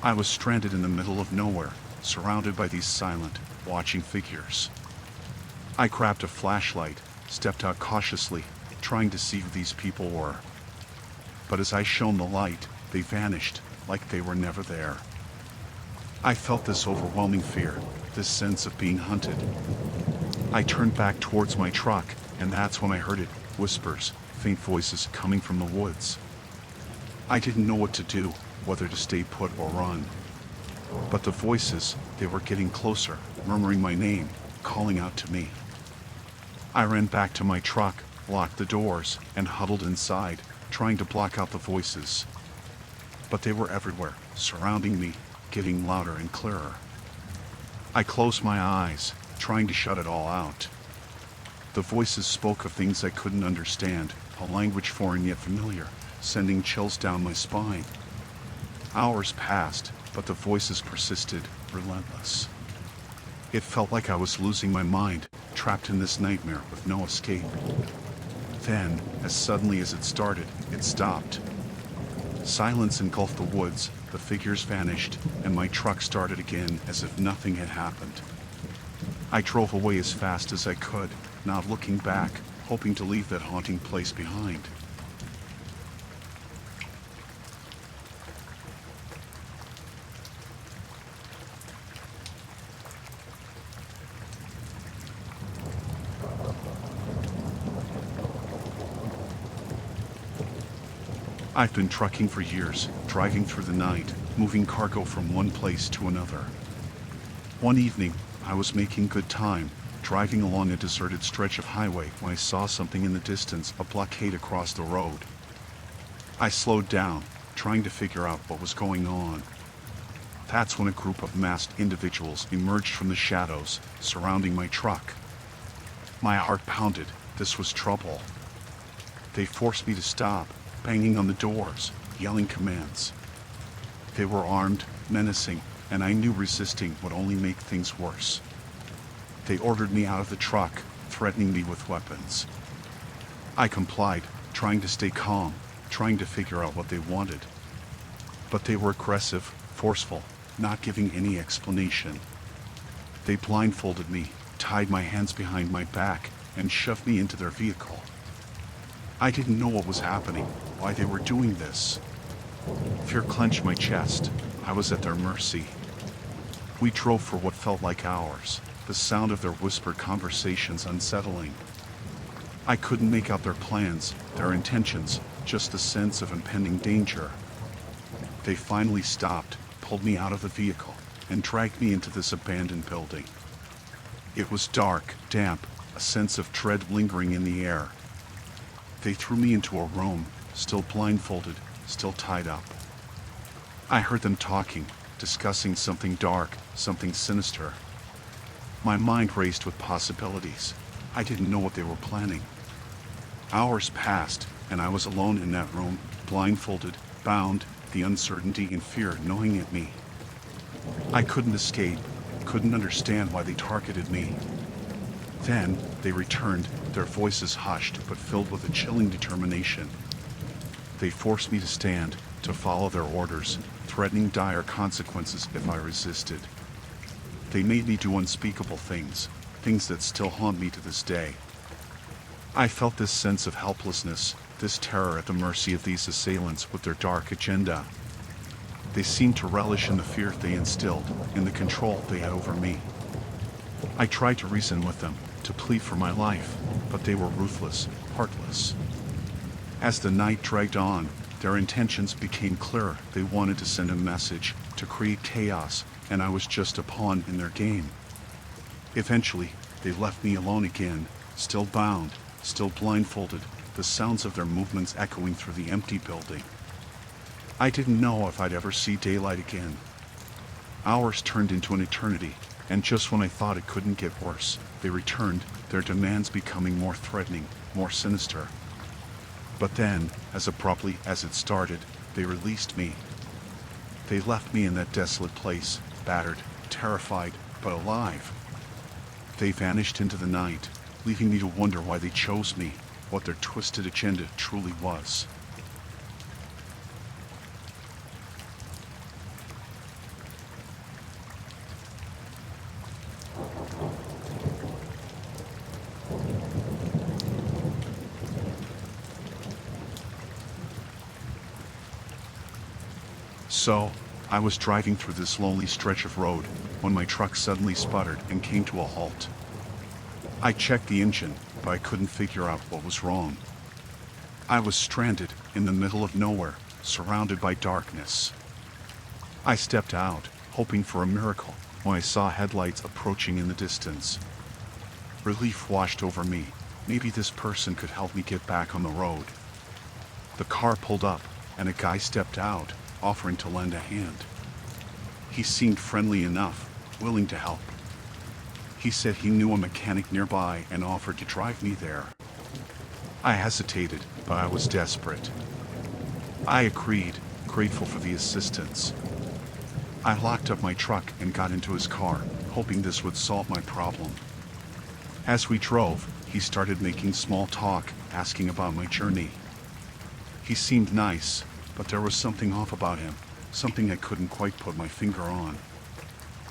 I was stranded in the middle of nowhere, surrounded by these silent, watching figures. I grabbed a flashlight, stepped out cautiously, trying to see who these people were. But as I shone the light, they vanished, like they were never there. I felt this overwhelming fear, this sense of being hunted. I turned back towards my truck, and that's when I heard it, whispers, faint voices coming from the woods. I didn't know what to do, whether to stay put or run. But the voices, they were getting closer, murmuring my name, calling out to me. I ran back to my truck, locked the doors, and huddled inside, trying to block out the voices. But they were everywhere, surrounding me, getting louder and clearer. I closed my eyes, trying to shut it all out. The voices spoke of things I couldn't understand, a language foreign yet familiar, sending chills down my spine. Hours passed, but the voices persisted, relentless. It felt like I was losing my mind, trapped in this nightmare with no escape. Then, as suddenly as it started, it stopped. Silence engulfed the woods, the figures vanished, and my truck started again as if nothing had happened. I drove away as fast as I could, not looking back, hoping to leave that haunting place behind. I've been trucking for years, driving through the night, moving cargo from one place to another. One evening, I was making good time, driving along a deserted stretch of highway when I saw something in the distance, a blockade across the road. I slowed down, trying to figure out what was going on. That's when a group of masked individuals emerged from the shadows, surrounding my truck. My heart pounded. This was trouble. They forced me to stop, banging on the doors, yelling commands. They were armed, menacing, and I knew resisting would only make things worse. They ordered me out of the truck, threatening me with weapons. I complied, trying to stay calm, trying to figure out what they wanted. But they were aggressive, forceful, not giving any explanation. They blindfolded me, tied my hands behind my back, and shoved me into their vehicle. I didn't know what was happening, why they were doing this. Fear clenched my chest. I was at their mercy. We drove for what felt like hours, the sound of their whispered conversations unsettling. I couldn't make out their plans, their intentions, just the sense of impending danger. They finally stopped, pulled me out of the vehicle, and dragged me into this abandoned building. It was dark, damp, a sense of dread lingering in the air. They threw me into a room, still blindfolded, still tied up. I heard them talking, discussing something dark, something sinister. My mind raced with possibilities. I didn't know what they were planning. Hours passed, and I was alone in that room, blindfolded, bound, the uncertainty and fear gnawing at me. I couldn't escape, couldn't understand why they targeted me. Then, they returned, their voices hushed but filled with a chilling determination. They forced me to stand, to follow their orders, threatening dire consequences if I resisted. They made me do unspeakable things, things that still haunt me to this day. I felt this sense of helplessness, this terror at the mercy of these assailants with their dark agenda. They seemed to relish in the fear they instilled, in the control they had over me. I tried to reason with them, to plead for my life, but they were ruthless, heartless. As the night dragged on, their intentions became clearer. They wanted to send a message, to create chaos, and I was just a pawn in their game. Eventually, they left me alone again, still bound, still blindfolded, the sounds of their movements echoing through the empty building. I didn't know if I'd ever see daylight again. Hours turned into an eternity, and just when I thought it couldn't get worse, they returned, their demands becoming more threatening, more sinister. But then, as abruptly as it started, they released me. They left me in that desolate place, battered, terrified, but alive. They vanished into the night, leaving me to wonder why they chose me, what their twisted agenda truly was. So, I was driving through this lonely stretch of road when my truck suddenly sputtered and came to a halt. I checked the engine, but I couldn't figure out what was wrong. I was stranded in the middle of nowhere, surrounded by darkness. I stepped out, hoping for a miracle, when I saw headlights approaching in the distance. Relief washed over me. Maybe this person could help me get back on the road. The car pulled up, and a guy stepped out, offering to lend a hand. He seemed friendly enough, willing to help. He said he knew a mechanic nearby and offered to drive me there. I hesitated, but I was desperate. I agreed, grateful for the assistance. I locked up my truck and got into his car, hoping this would solve my problem. As we drove, he started making small talk, asking about my journey. He seemed nice, but there was something off about him, something I couldn't quite put my finger on.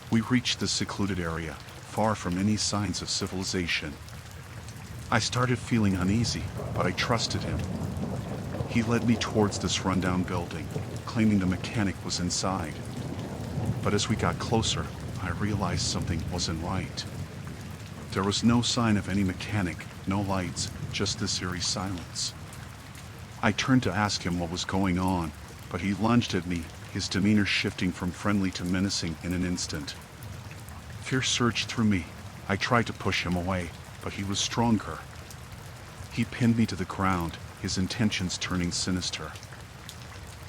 We reached the secluded area, far from any signs of civilization. I started feeling uneasy, but I trusted him. He led me towards this rundown building, claiming the mechanic was inside. But as we got closer, I realized something wasn't right. There was no sign of any mechanic, no lights, just this eerie silence. I turned to ask him what was going on, but he lunged at me, his demeanor shifting from friendly to menacing in an instant. Fear surged through me. I tried to push him away, but he was stronger. He pinned me to the ground, his intentions turning sinister.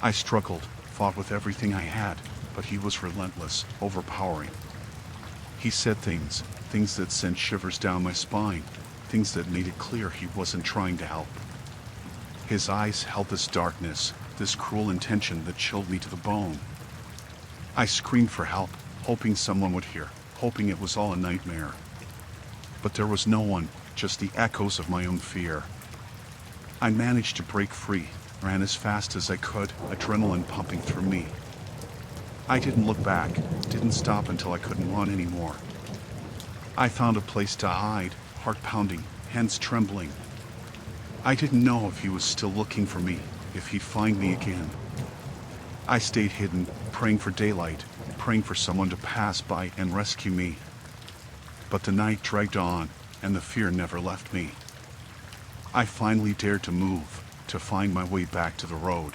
I struggled, fought with everything I had, but he was relentless, overpowering. He said things that sent shivers down my spine, things that made it clear he wasn't trying to help. His eyes held this darkness, this cruel intention that chilled me to the bone. I screamed for help, hoping someone would hear, hoping it was all a nightmare. But there was no one, just the echoes of my own fear. I managed to break free, ran as fast as I could, adrenaline pumping through me. I didn't look back, didn't stop until I couldn't run anymore. I found a place to hide, heart pounding, hands trembling. I didn't know if he was still looking for me, if he'd find me again. I stayed hidden, praying for daylight, praying for someone to pass by and rescue me. But the night dragged on, and the fear never left me. I finally dared to move, to find my way back to the road.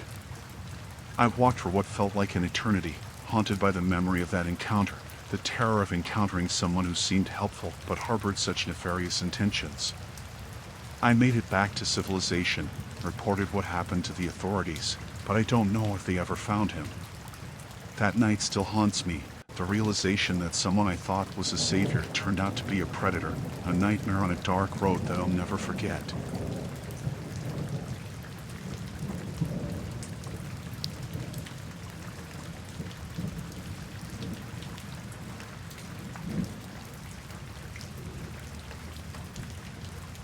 I walked for what felt like an eternity, haunted by the memory of that encounter, the terror of encountering someone who seemed helpful but harbored such nefarious intentions. I made it back to civilization, reported what happened to the authorities, but I don't know if they ever found him. That night still haunts me, the realization that someone I thought was a savior turned out to be a predator, a nightmare on a dark road that I'll never forget.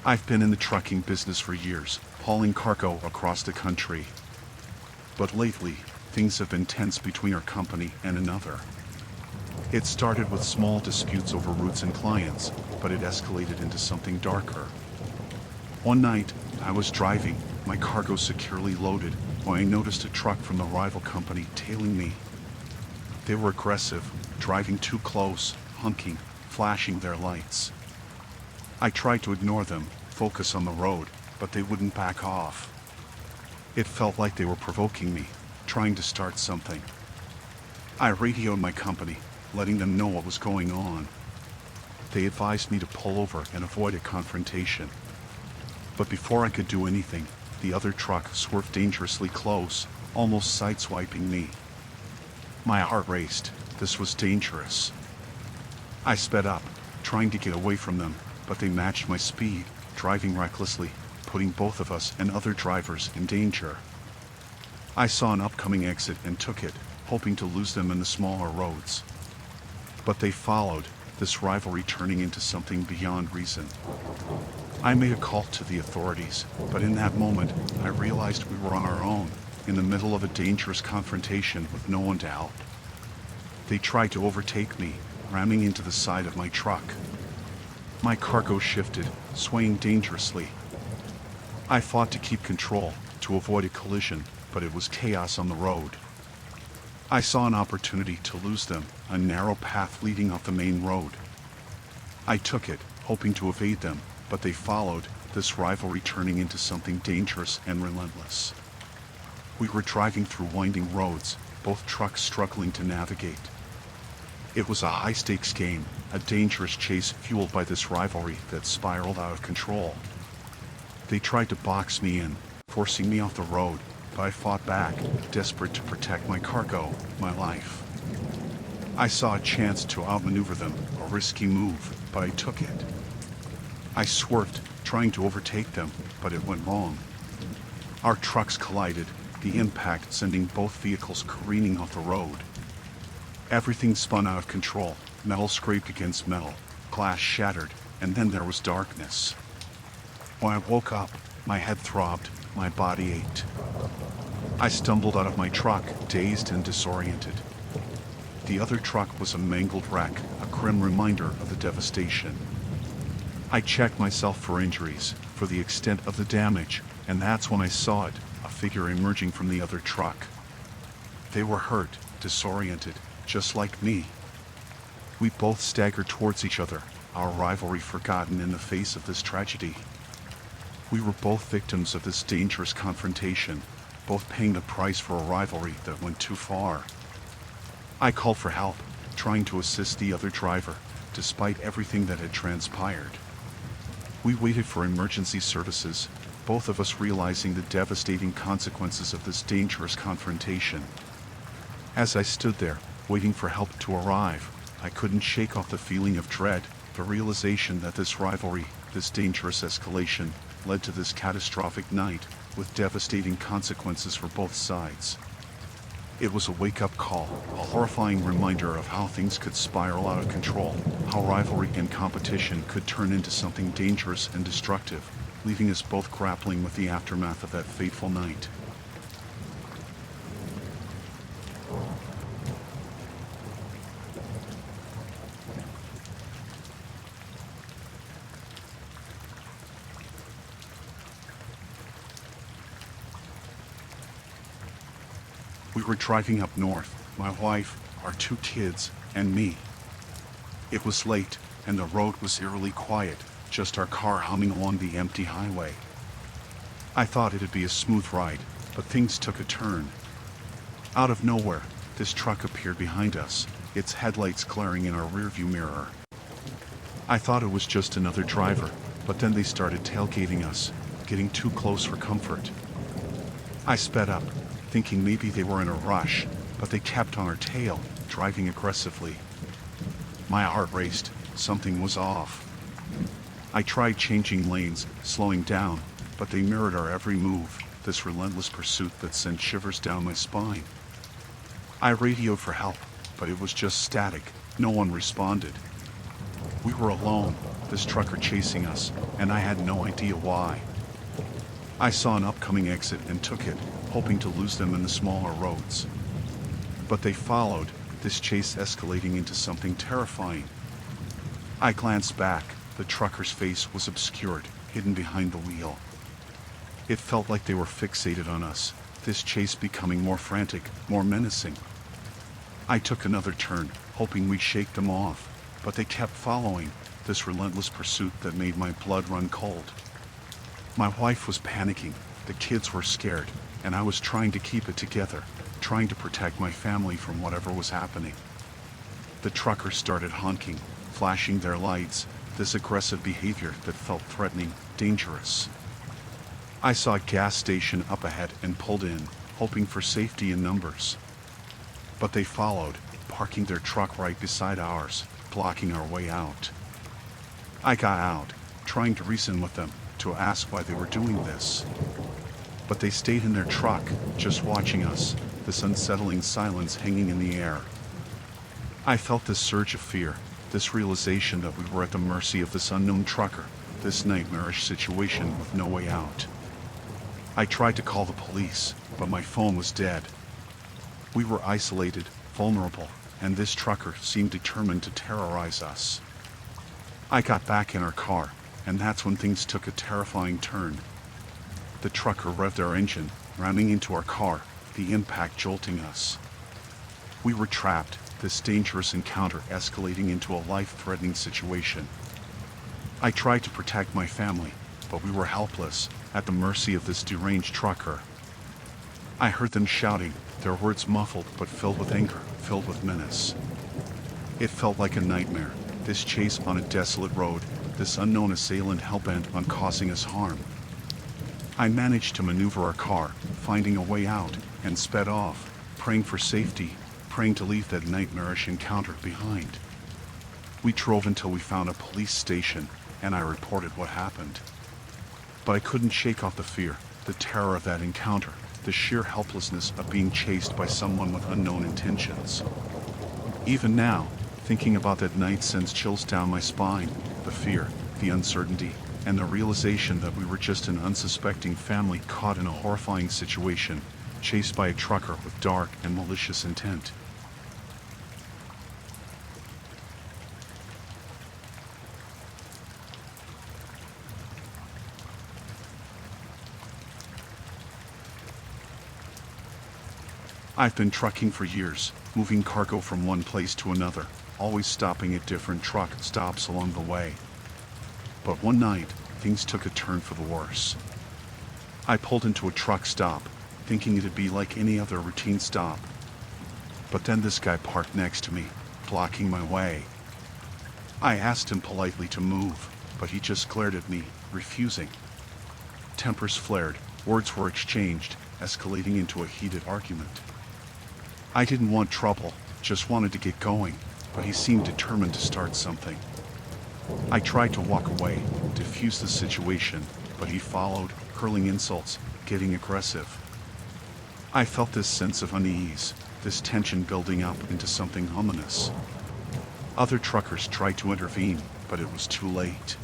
I've been in the trucking business for years, hauling cargo across the country. But lately, things have been tense between our company and another. It started with small disputes over routes and clients, but it escalated into something darker. One night, I was driving, my cargo securely loaded, when I noticed a truck from the rival company tailing me. They were aggressive, driving too close, honking, flashing their lights. I tried to ignore them, focus on the road, but they wouldn't back off. It felt like they were provoking me, trying to start something. I radioed my company, letting them know what was going on. They advised me to pull over and avoid a confrontation. But before I could do anything, the other truck swerved dangerously close, almost sideswiping me. My heart raced. This was dangerous. I sped up, trying to get away from them, but they matched my speed, driving recklessly, putting both of us and other drivers in danger. I saw an upcoming exit and took it, hoping to lose them in the smaller roads. But they followed, this rivalry turning into something beyond reason. I made a call to the authorities, but in that moment, I realized we were on our own, in the middle of a dangerous confrontation with no one to help. They tried to overtake me, ramming into the side of my truck. My cargo shifted, swaying dangerously. I fought to keep control, to avoid a collision, but it was chaos on the road. I saw an opportunity to lose them, a narrow path leading off the main road. I took it, hoping to evade them, but they followed, this rivalry turning into something dangerous and relentless. We were driving through winding roads, both trucks struggling to navigate. It was a high-stakes game, a dangerous chase fueled by this rivalry that spiraled out of control. They tried to box me in, forcing me off the road, but I fought back, desperate to protect my cargo, my life. I saw a chance to outmaneuver them, a risky move, but I took it. I swerved, trying to overtake them, but it went wrong. Our trucks collided, the impact sending both vehicles careening off the road. Everything spun out of control, metal scraped against metal, glass shattered, and then there was darkness. When I woke up, my head throbbed, my body ached. I stumbled out of my truck, dazed and disoriented. The other truck was a mangled wreck, a grim reminder of the devastation. I checked myself for injuries, for the extent of the damage, and that's when I saw it, a figure emerging from the other truck. They were hurt, disoriented, just like me. We both staggered towards each other, our rivalry forgotten in the face of this tragedy. We were both victims of this dangerous confrontation, both paying the price for a rivalry that went too far. I called for help, trying to assist the other driver, despite everything that had transpired. We waited for emergency services, both of us realizing the devastating consequences of this dangerous confrontation. As I stood there, waiting for help to arrive, I couldn't shake off the feeling of dread, the realization that this rivalry, this dangerous escalation, led to this catastrophic night, with devastating consequences for both sides. It was a wake-up call, a horrifying reminder of how things could spiral out of control, how rivalry and competition could turn into something dangerous and destructive, leaving us both grappling with the aftermath of that fateful night. We were driving up north, my wife, our 2 kids, and me. It was late, and the road was eerily quiet, just our car humming along the empty highway. I thought it'd be a smooth ride, but things took a turn. Out of nowhere, this truck appeared behind us, its headlights glaring in our rearview mirror. I thought it was just another driver, but then they started tailgating us, getting too close for comfort. I sped up, thinking maybe they were in a rush, but they kept on our tail, driving aggressively. My heart raced. Something was off. I tried changing lanes, slowing down, but they mirrored our every move, this relentless pursuit that sent shivers down my spine. I radioed for help, but it was just static. No one responded. We were alone, this trucker chasing us, and I had no idea why. I saw an upcoming exit and took it, hoping to lose them in the smaller roads. But they followed, this chase escalating into something terrifying. I glanced back. The trucker's face was obscured, hidden behind the wheel. It felt like they were fixated on us, this chase becoming more frantic, more menacing. I took another turn, hoping we'd shake them off, but they kept following, this relentless pursuit that made my blood run cold. My wife was panicking, the kids were scared, and I was trying to keep it together, trying to protect my family from whatever was happening. The truckers started honking, flashing their lights, this aggressive behavior that felt threatening, dangerous. I saw a gas station up ahead and pulled in, hoping for safety in numbers. But they followed, parking their truck right beside ours, blocking our way out. I got out, trying to reason with them, to ask why they were doing this. But they stayed in their truck, just watching us, this unsettling silence hanging in the air. I felt this surge of fear, this realization that we were at the mercy of this unknown trucker, this nightmarish situation with no way out. I tried to call the police, but my phone was dead. We were isolated, vulnerable, and this trucker seemed determined to terrorize us. I got back in our car, and that's when things took a terrifying turn. The trucker revved our engine, ramming into our car, the impact jolting us. We were trapped, this dangerous encounter escalating into a life-threatening situation. I tried to protect my family, but we were helpless, at the mercy of this deranged trucker. I heard them shouting, their words muffled but filled with anger, filled with menace. It felt like a nightmare, this chase on a desolate road, this unknown assailant hell-bent on causing us harm. I managed to maneuver our car, finding a way out, and sped off, praying for safety, praying to leave that nightmarish encounter behind. We drove until we found a police station, and I reported what happened. But I couldn't shake off the fear, the terror of that encounter, the sheer helplessness of being chased by someone with unknown intentions. Even now, thinking about that night sends chills down my spine, the fear, the uncertainty, and the realization that we were just an unsuspecting family caught in a horrifying situation, chased by a trucker with dark and malicious intent. I've been trucking for years, moving cargo from one place to another, always stopping at different truck stops along the way. But one night, things took a turn for the worse. I pulled into a truck stop, thinking it'd be like any other routine stop. But then this guy parked next to me, blocking my way. I asked him politely to move, but he just glared at me, refusing. Tempers flared, words were exchanged, escalating into a heated argument. I didn't want trouble, just wanted to get going, but he seemed determined to start something. I tried to walk away, defuse the situation, but he followed, hurling insults, getting aggressive. I felt this sense of unease, this tension building up into something ominous. Other truckers tried to intervene, but it was too late.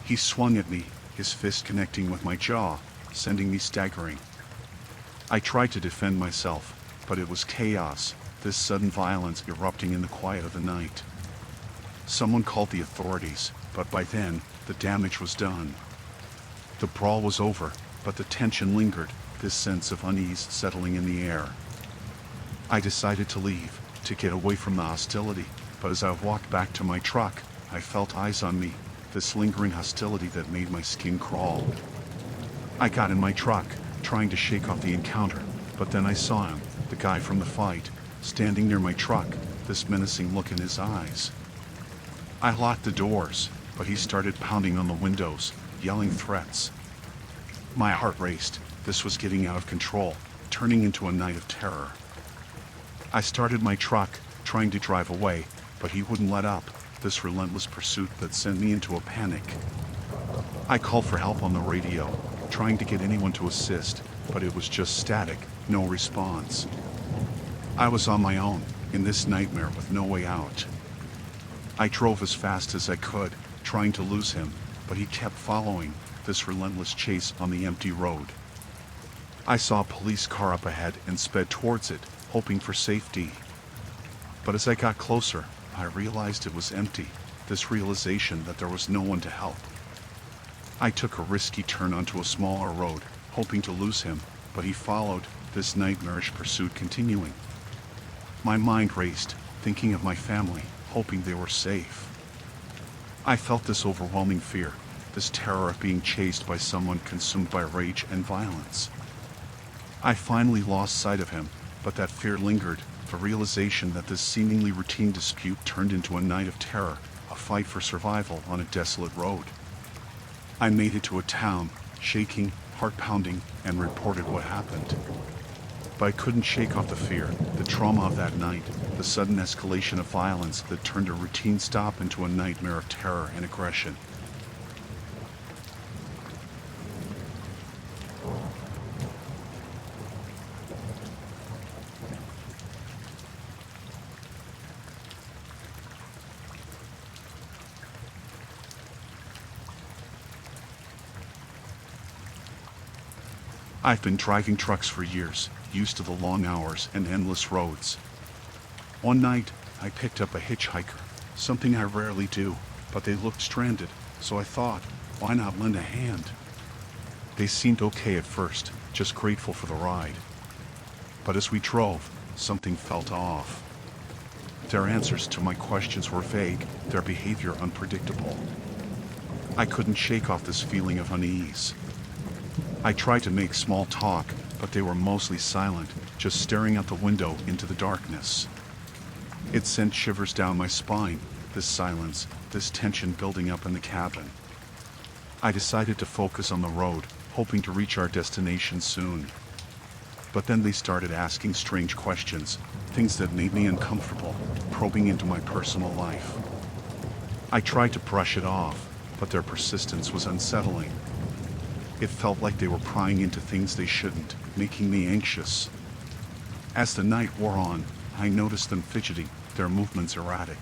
He swung at me, his fist connecting with my jaw, sending me staggering. I tried to defend myself, but it was chaos, this sudden violence erupting in the quiet of the night. Someone called the authorities, but by then, the damage was done. The brawl was over, but the tension lingered, this sense of unease settling in the air. I decided to leave, to get away from the hostility, but as I walked back to my truck, I felt eyes on me, this lingering hostility that made my skin crawl. I got in my truck, trying to shake off the encounter, but then I saw him, the guy from the fight, standing near my truck, this menacing look in his eyes. I locked the doors, but he started pounding on the windows, yelling threats. My heart raced. This was getting out of control, turning into a night of terror. I started my truck, trying to drive away, but he wouldn't let up, this relentless pursuit that sent me into a panic. I called for help on the radio, trying to get anyone to assist, but it was just static, no response. I was on my own, in this nightmare with no way out. I drove as fast as I could, trying to lose him, but he kept following, this relentless chase on the empty road. I saw a police car up ahead and sped towards it, hoping for safety. But as I got closer, I realized it was empty, this realization that there was no one to help. I took a risky turn onto a smaller road, hoping to lose him, but he followed, this nightmarish pursuit continuing. My mind raced, thinking of my family, hoping they were safe. I felt this overwhelming fear, this terror of being chased by someone consumed by rage and violence. I finally lost sight of him, but that fear lingered, the realization that this seemingly routine dispute turned into a night of terror, a fight for survival on a desolate road. I made it to a town, shaking, heart pounding, and reported what happened. But I couldn't shake off the fear, the trauma of that night, the sudden escalation of violence that turned a routine stop into a nightmare of terror and aggression. I've been driving trucks for years, used to the long hours and endless roads. One night, I picked up a hitchhiker, something I rarely do, but they looked stranded, so I thought, why not lend a hand? They seemed okay at first, just grateful for the ride. But as we drove, something felt off. Their answers to my questions were vague, their behavior unpredictable. I couldn't shake off this feeling of unease. I tried to make small talk, but they were mostly silent, just staring out the window into the darkness. It sent shivers down my spine, this silence, this tension building up in the cabin. I decided to focus on the road, hoping to reach our destination soon. But then they started asking strange questions, things that made me uncomfortable, probing into my personal life. I tried to brush it off, but their persistence was unsettling. It felt like they were prying into things they shouldn't, making me anxious. As the night wore on, I noticed them fidgeting, their movements erratic.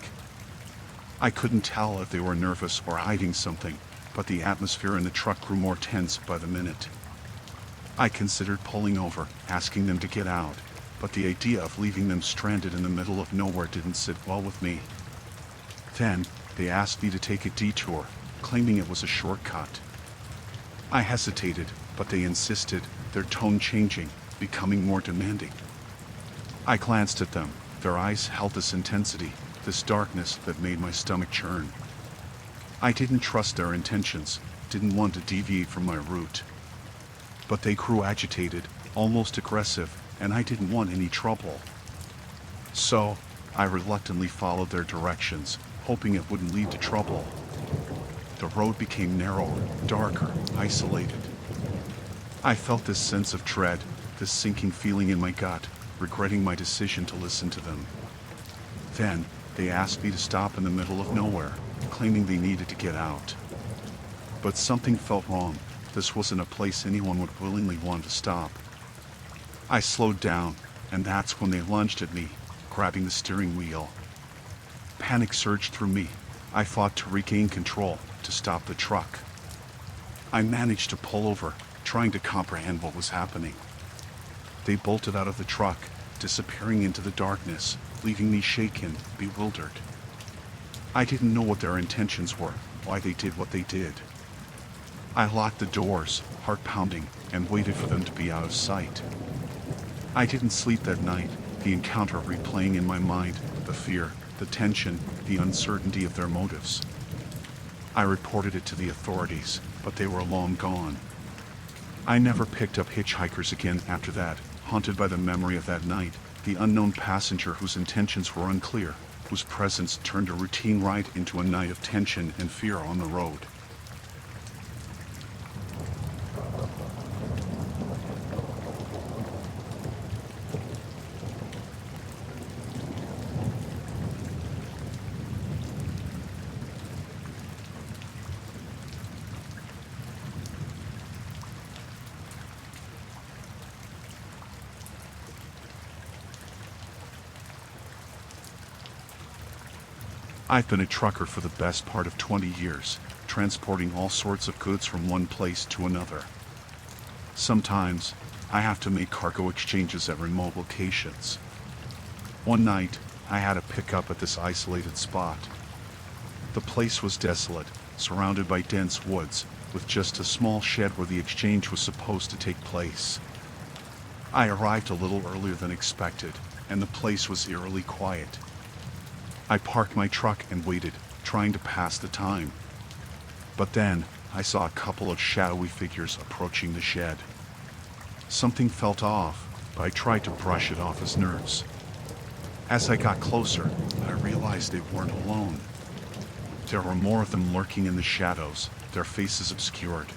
I couldn't tell if they were nervous or hiding something, but the atmosphere in the truck grew more tense by the minute. I considered pulling over, asking them to get out, but the idea of leaving them stranded in the middle of nowhere didn't sit well with me. Then, they asked me to take a detour, claiming it was a shortcut. I hesitated, but they insisted, their tone changing, becoming more demanding. I glanced at them, their eyes held this intensity, this darkness that made my stomach churn. I didn't trust their intentions, didn't want to deviate from my route. But they grew agitated, almost aggressive, and I didn't want any trouble. So, I reluctantly followed their directions, hoping it wouldn't lead to trouble. The road became narrower, darker, isolated. I felt this sense of dread, this sinking feeling in my gut, regretting my decision to listen to them. Then, they asked me to stop in the middle of nowhere, claiming they needed to get out. But something felt wrong. This wasn't a place anyone would willingly want to stop. I slowed down, and that's when they lunged at me, grabbing the steering wheel. Panic surged through me. I fought to regain control, to stop the truck. I managed to pull over, trying to comprehend what was happening. They bolted out of the truck, disappearing into the darkness, leaving me shaken, bewildered. I didn't know what their intentions were, why they did what they did. I locked the doors, heart pounding, and waited for them to be out of sight. I didn't sleep that night, the encounter replaying in my mind, the fear, the tension, the uncertainty of their motives. I reported it to the authorities, but they were long gone. I never picked up hitchhikers again after that, haunted by the memory of that night, The unknown passenger whose intentions were unclear, whose presence turned a routine ride into a night of tension and fear on the road. I've been a trucker for the best part of 20 years, transporting all sorts of goods from one place to another. Sometimes, I have to make cargo exchanges at remote locations. One night, I had a pickup at this isolated spot. The place was desolate, surrounded by dense woods, with just a small shed where the exchange was supposed to take place. I arrived a little earlier than expected, and the place was eerily quiet. I parked my truck and waited, trying to pass the time. But then, I saw a couple of shadowy figures approaching the shed. Something felt off, but I tried to brush it off as nerves. As I got closer, I realized they weren't alone. There were more of them lurking in the shadows, their faces obscured.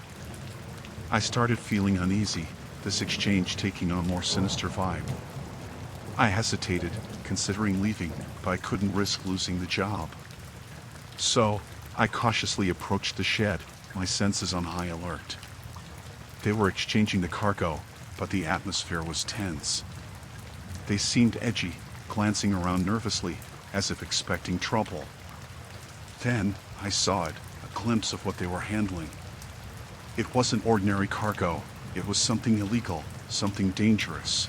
I started feeling uneasy, this exchange taking on a more sinister vibe. I hesitated, considering leaving, but I couldn't risk losing the job. So, I cautiously approached the shed, my senses on high alert. They were exchanging the cargo, but the atmosphere was tense. They seemed edgy, glancing around nervously, as if expecting trouble. Then, I saw it, a glimpse of what they were handling. It wasn't ordinary cargo, it was something illegal, something dangerous.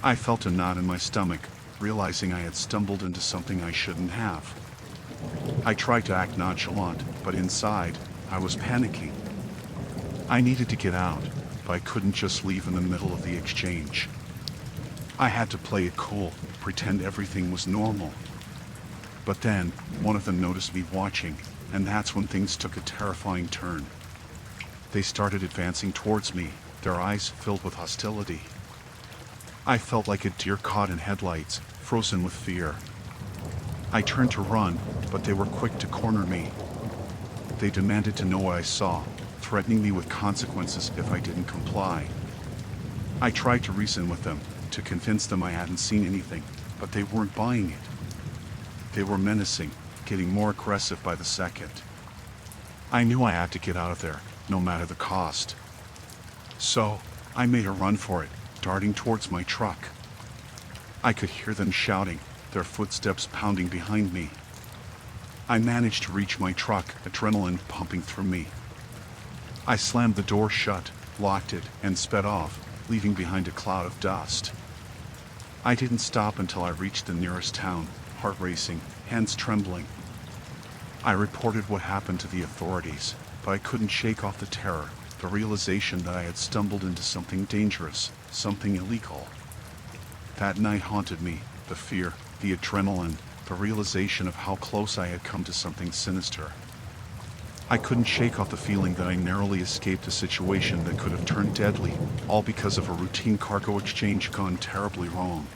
I felt a knot in my stomach, realizing I had stumbled into something I shouldn't have. I tried to act nonchalant, but inside, I was panicking. I needed to get out, but I couldn't just leave in the middle of the exchange. I had to play it cool, pretend everything was normal. But then, one of them noticed me watching, and that's when things took a terrifying turn. They started advancing towards me, their eyes filled with hostility. I felt like a deer caught in headlights, frozen with fear. I turned to run, but they were quick to corner me. They demanded to know what I saw, threatening me with consequences if I didn't comply. I tried to reason with them, to convince them I hadn't seen anything, but they weren't buying it. They were menacing, getting more aggressive by the second. I knew I had to get out of there, no matter the cost. So, I made a run for it, darting towards my truck. I could hear them shouting, their footsteps pounding behind me. I managed to reach my truck, adrenaline pumping through me. I slammed the door shut, locked it, and sped off, leaving behind a cloud of dust. I didn't stop until I reached the nearest town, heart racing, hands trembling. I reported what happened to the authorities, but I couldn't shake off the terror, the realization that I had stumbled into something dangerous, something illegal. That night haunted me, the fear, the adrenaline, the realization of how close I had come to something sinister. I couldn't shake off the feeling that I narrowly escaped a situation that could have turned deadly, all because of a routine cargo exchange gone terribly wrong.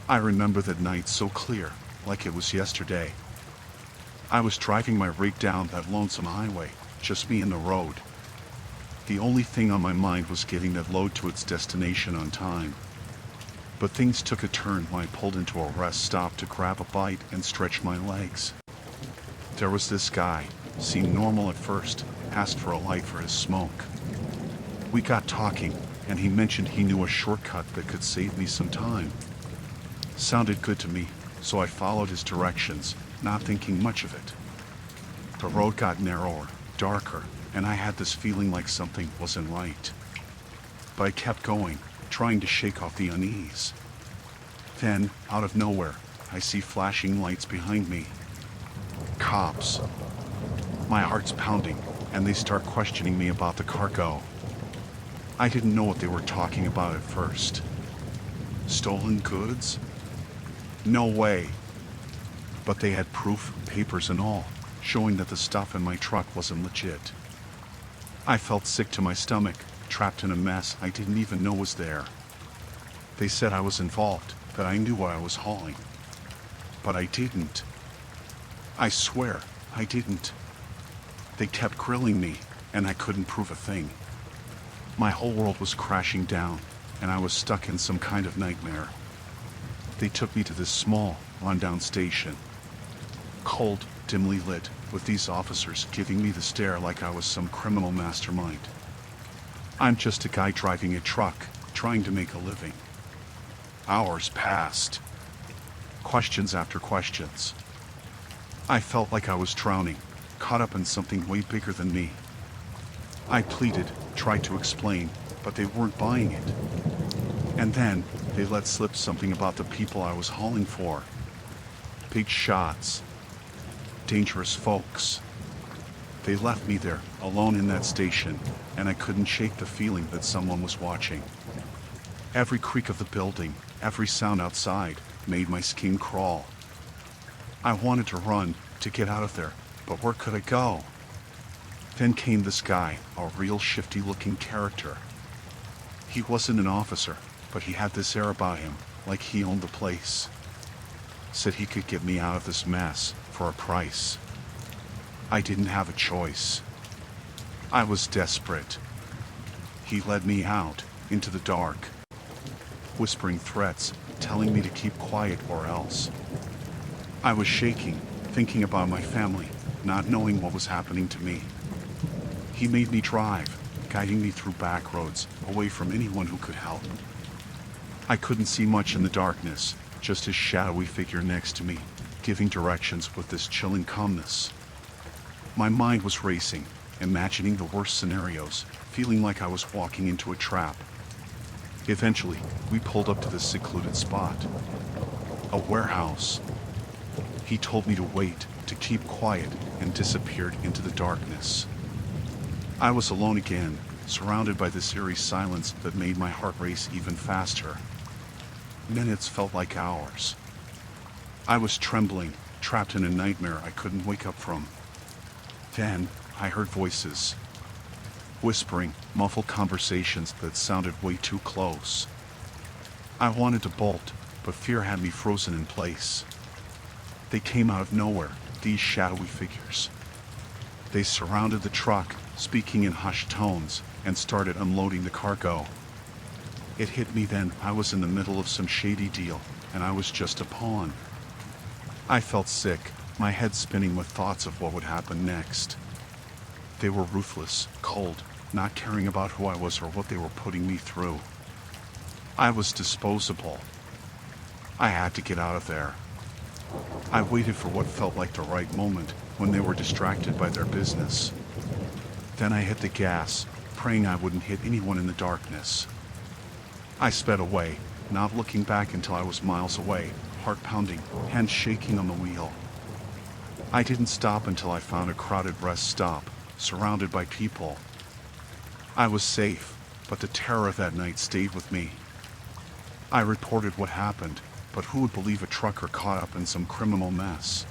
I remember that night so clear, like it was yesterday. I was driving my rig down that lonesome highway, just me and the road. The only thing on my mind was getting that load to its destination on time. But things took a turn when I pulled into a rest stop to grab a bite and stretch my legs. There was this guy, seemed normal at first, asked for a light for his smoke. We got talking, and he mentioned he knew a shortcut that could save me some time. Sounded good to me, so I followed his directions, not thinking much of it. The road got narrower, darker, and I had this feeling like something wasn't right. But I kept going, trying to shake off the unease. Then, out of nowhere, I see flashing lights behind me. Cops. My heart's pounding, and they start questioning me about the cargo. I didn't know what they were talking about at first. Stolen goods? No way. But they had proof, papers and all, showing that the stuff in my truck wasn't legit. I felt sick to my stomach, trapped in a mess I didn't even know was there. They said I was involved, that I knew what I was hauling. But I didn't. I swear, I didn't. They kept grilling me, and I couldn't prove a thing. My whole world was crashing down, and I was stuck in some kind of nightmare. They took me to this small, rundown station. Cold, dimly lit, with these officers giving me the stare like I was some criminal mastermind. I'm just a guy driving a truck, trying to make a living. Hours passed. Questions after questions. I felt like I was drowning, caught up in something way bigger than me. I pleaded, tried to explain, but they weren't buying it. And then, they let slip something about the people I was hauling for. Big shots. Dangerous folks. They left me there, alone in that station, and I couldn't shake the feeling that someone was watching. Every creak of the building, every sound outside, made my skin crawl. I wanted to run, to get out of there, but where could I go? Then came this guy, a real shifty-looking character. He wasn't an officer, but he had this air about him, like he owned the place. Said he could get me out of this mess, for a price. I didn't have a choice. I was desperate. He led me out, into the dark, whispering threats, telling me to keep quiet or else. I was shaking, thinking about my family, not knowing what was happening to me. He made me drive, guiding me through back roads, away from anyone who could help. I couldn't see much in the darkness, just his shadowy figure next to me, giving directions with this chilling calmness. My mind was racing, imagining the worst scenarios, feeling like I was walking into a trap. Eventually, we pulled up to this secluded spot. A warehouse. He told me to wait, to keep quiet, and disappeared into the darkness. I was alone again, surrounded by this eerie silence that made my heart race even faster. Minutes felt like hours. I was trembling, trapped in a nightmare I couldn't wake up from. Then, I heard voices. Whispering, muffled conversations that sounded way too close. I wanted to bolt, but fear had me frozen in place. They came out of nowhere, these shadowy figures. They surrounded the truck, speaking in hushed tones, and started unloading the cargo. It hit me then I was in the middle of some shady deal, and I was just a pawn. I felt sick, my head spinning with thoughts of what would happen next. They were ruthless, cold, not caring about who I was or what they were putting me through. I was disposable. I had to get out of there. I waited for what felt like the right moment, when they were distracted by their business. Then I hit the gas, praying I wouldn't hit anyone in the darkness. I sped away, not looking back until I was miles away, heart pounding, hands shaking on the wheel. I didn't stop until I found a crowded rest stop, surrounded by people. I was safe, but the terror of that night stayed with me. I reported what happened, but who would believe a trucker caught up in some criminal mess?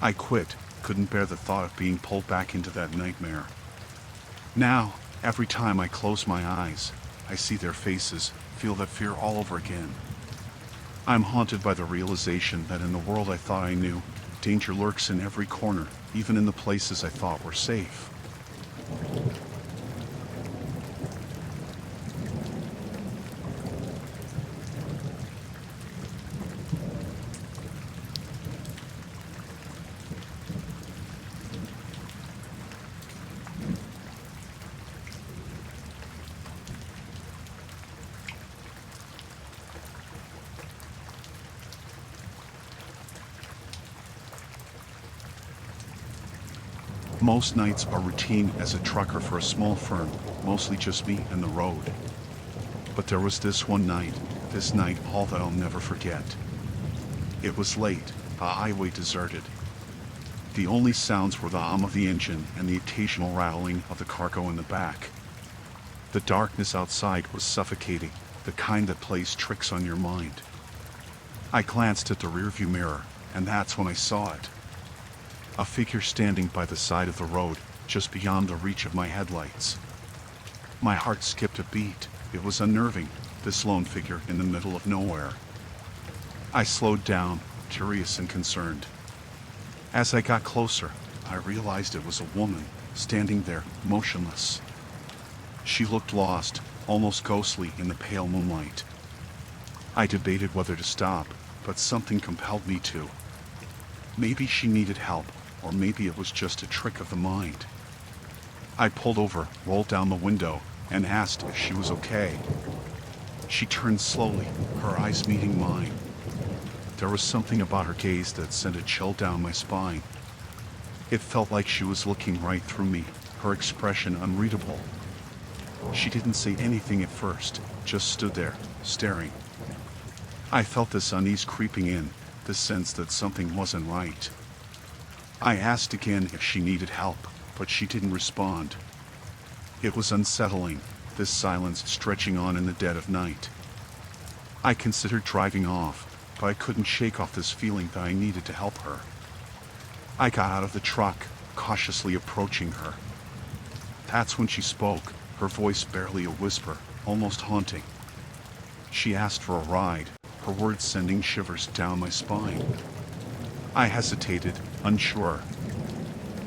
I quit, couldn't bear the thought of being pulled back into that nightmare. Now, every time I close my eyes, I see their faces, feel that fear all over again. I'm haunted by the realization that in the world I thought I knew, danger lurks in every corner, even in the places I thought were safe. Most nights are routine as a trucker for a small firm, mostly just me and the road. But there was this one night, all that I'll never forget. It was late, the highway deserted. The only sounds were the hum of the engine and the occasional rattling of the cargo in the back. The darkness outside was suffocating, the kind that plays tricks on your mind. I glanced at the rearview mirror, and that's when I saw it. A figure standing by the side of the road, just beyond the reach of my headlights. My heart skipped a beat. It was unnerving, this lone figure in the middle of nowhere. I slowed down, curious and concerned. As I got closer, I realized it was a woman, standing there, motionless. She looked lost, almost ghostly in the pale moonlight. I debated whether to stop, but something compelled me to. Maybe she needed help, or maybe it was just a trick of the mind. I pulled over, rolled down the window, and asked if she was okay. She turned slowly, her eyes meeting mine. There was something about her gaze that sent a chill down my spine. It felt like she was looking right through me, her expression unreadable. She didn't say anything at first, just stood there, staring. I felt this unease creeping in, the sense that something wasn't right. I asked again if she needed help, but she didn't respond. It was unsettling, this silence stretching on in the dead of night. I considered driving off, but I couldn't shake off this feeling that I needed to help her. I got out of the truck, cautiously approaching her. That's when she spoke, her voice barely a whisper, almost haunting. She asked for a ride, her words sending shivers down my spine. I hesitated, unsure,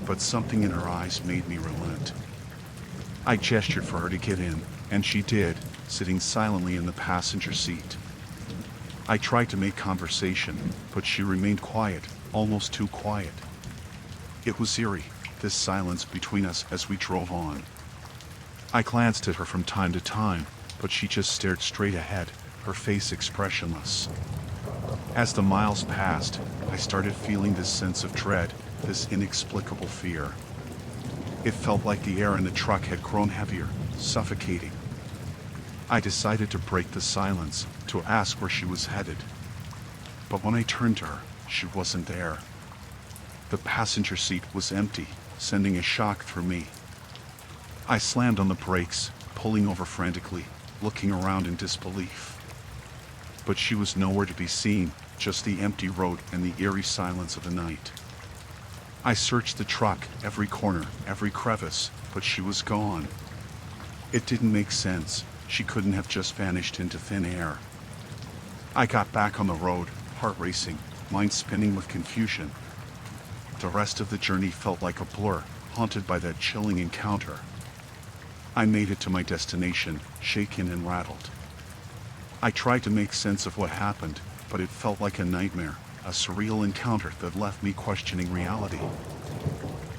but something in her eyes made me relent. I gestured for her to get in, and she did, sitting silently in the passenger seat. I tried to make conversation, but she remained quiet, almost too quiet. It was eerie, this silence between us as we drove on. I glanced at her from time to time, but she just stared straight ahead, her face expressionless. As the miles passed, I started feeling this sense of dread, this inexplicable fear. It felt like the air in the truck had grown heavier, suffocating. I decided to break the silence, to ask where she was headed. But when I turned to her, she wasn't there. The passenger seat was empty, sending a shock through me. I slammed on the brakes, pulling over frantically, looking around in disbelief. But she was nowhere to be seen, just the empty road and the eerie silence of the night. I searched the truck, every corner, every crevice, but she was gone. It didn't make sense. She couldn't have just vanished into thin air. I got back on the road, heart racing, mind spinning with confusion. The rest of the journey felt like a blur, haunted by that chilling encounter. I made it to my destination, shaken and rattled. I tried to make sense of what happened, but it felt like a nightmare, a surreal encounter that left me questioning reality.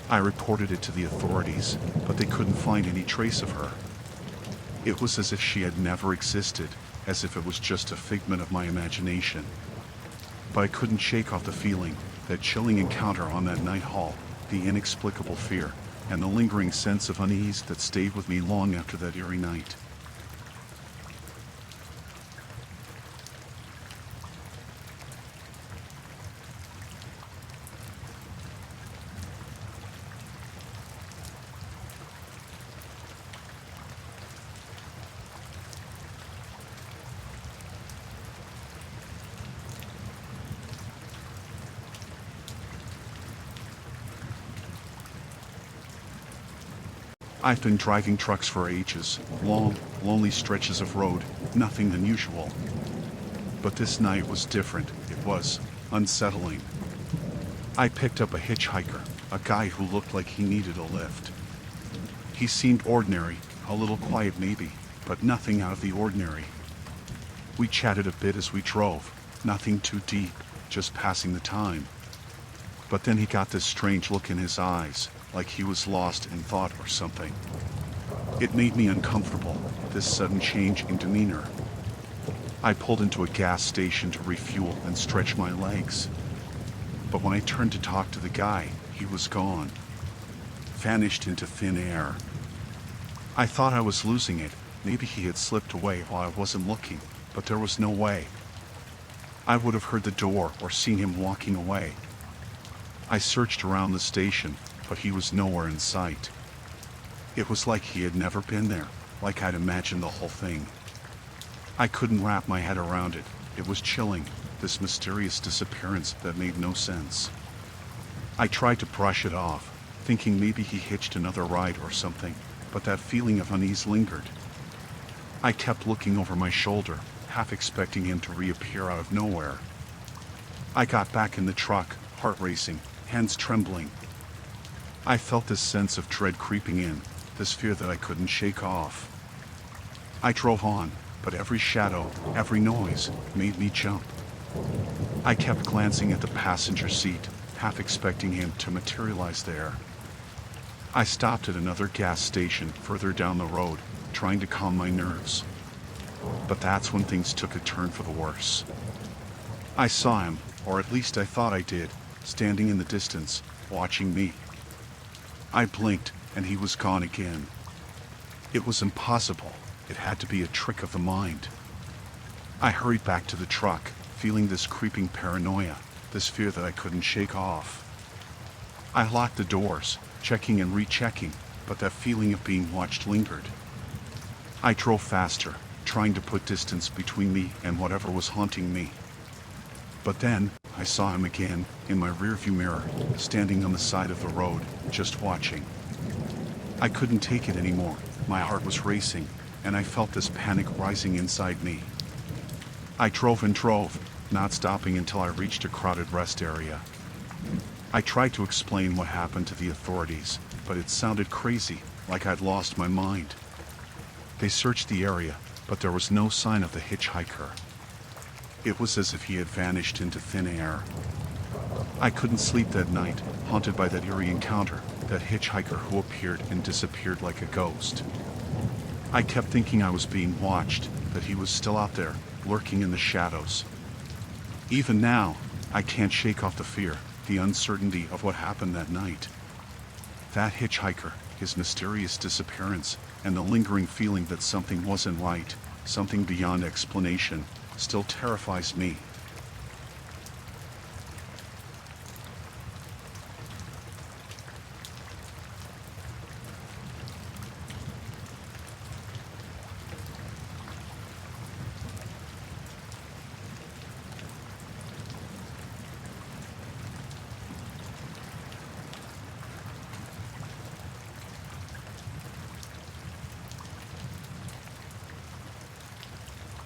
I reported it to the authorities, but they couldn't find any trace of her. It was as if she had never existed, as if it was just a figment of my imagination. But I couldn't shake off the feeling, that chilling encounter on that night haul, the inexplicable fear, and the lingering sense of unease that stayed with me long after that eerie night. I've been driving trucks for ages, long, lonely stretches of road, nothing unusual. But this night was different. It was unsettling. I picked up a hitchhiker, a guy who looked like he needed a lift. He seemed ordinary, a little quiet maybe, but nothing out of the ordinary. We chatted a bit as we drove, nothing too deep, just passing the time. But then he got this strange look in his eyes, like he was lost in thought or something. It made me uncomfortable, this sudden change in demeanor. I pulled into a gas station to refuel and stretch my legs. But when I turned to talk to the guy, he was gone. Vanished into thin air. I thought I was losing it. Maybe he had slipped away while I wasn't looking, but there was no way. I would have heard the door or seen him walking away. I searched around the station, but he was nowhere in sight. It was like he had never been there, like I'd imagined the whole thing. I couldn't wrap my head around it. It was chilling, this mysterious disappearance that made no sense. I tried to brush it off, thinking maybe he hitched another ride or something, but that feeling of unease lingered. I kept looking over my shoulder, half expecting him to reappear out of nowhere. I got back in the truck, heart racing, hands trembling. I felt this sense of dread creeping in, this fear that I couldn't shake off. I drove on, but every shadow, every noise, made me jump. I kept glancing at the passenger seat, half expecting him to materialize there. I stopped at another gas station further down the road, trying to calm my nerves. But that's when things took a turn for the worse. I saw him, or at least I thought I did, standing in the distance, watching me. I blinked, and he was gone again. It was impossible. It had to be a trick of the mind. I hurried back to the truck, feeling this creeping paranoia, this fear that I couldn't shake off. I locked the doors, checking and rechecking, but that feeling of being watched lingered. I drove faster, trying to put distance between me and whatever was haunting me. But then, I saw him again, in my rearview mirror, standing on the side of the road, just watching. I couldn't take it anymore. My heart was racing, and I felt this panic rising inside me. I drove and drove, not stopping until I reached a crowded rest area. I tried to explain what happened to the authorities, but it sounded crazy, like I'd lost my mind. They searched the area, but there was no sign of the hitchhiker. It was as if he had vanished into thin air. I couldn't sleep that night, haunted by that eerie encounter, that hitchhiker who appeared and disappeared like a ghost. I kept thinking I was being watched, that he was still out there, lurking in the shadows. Even now, I can't shake off the fear, the uncertainty of what happened that night. That hitchhiker, his mysterious disappearance, and the lingering feeling that something wasn't right, something beyond explanation, still terrifies me.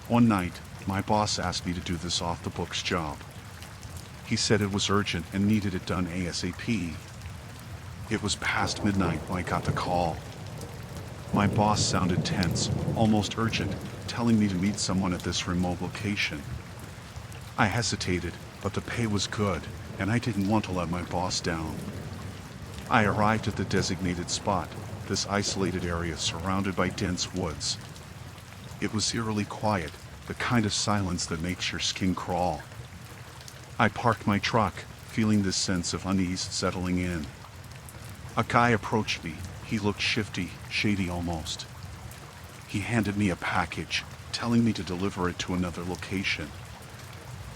One night, my boss asked me to do this off-the-books job. He said it was urgent and needed it done ASAP. It was past midnight when I got the call. My boss sounded tense, almost urgent, telling me to meet someone at this remote location. I hesitated, but the pay was good, and I didn't want to let my boss down. I arrived at the designated spot, this isolated area surrounded by dense woods. It was eerily quiet, the kind of silence that makes your skin crawl. I parked my truck, feeling this sense of unease settling in. A guy approached me. He looked shifty, shady almost. He handed me a package, telling me to deliver it to another location.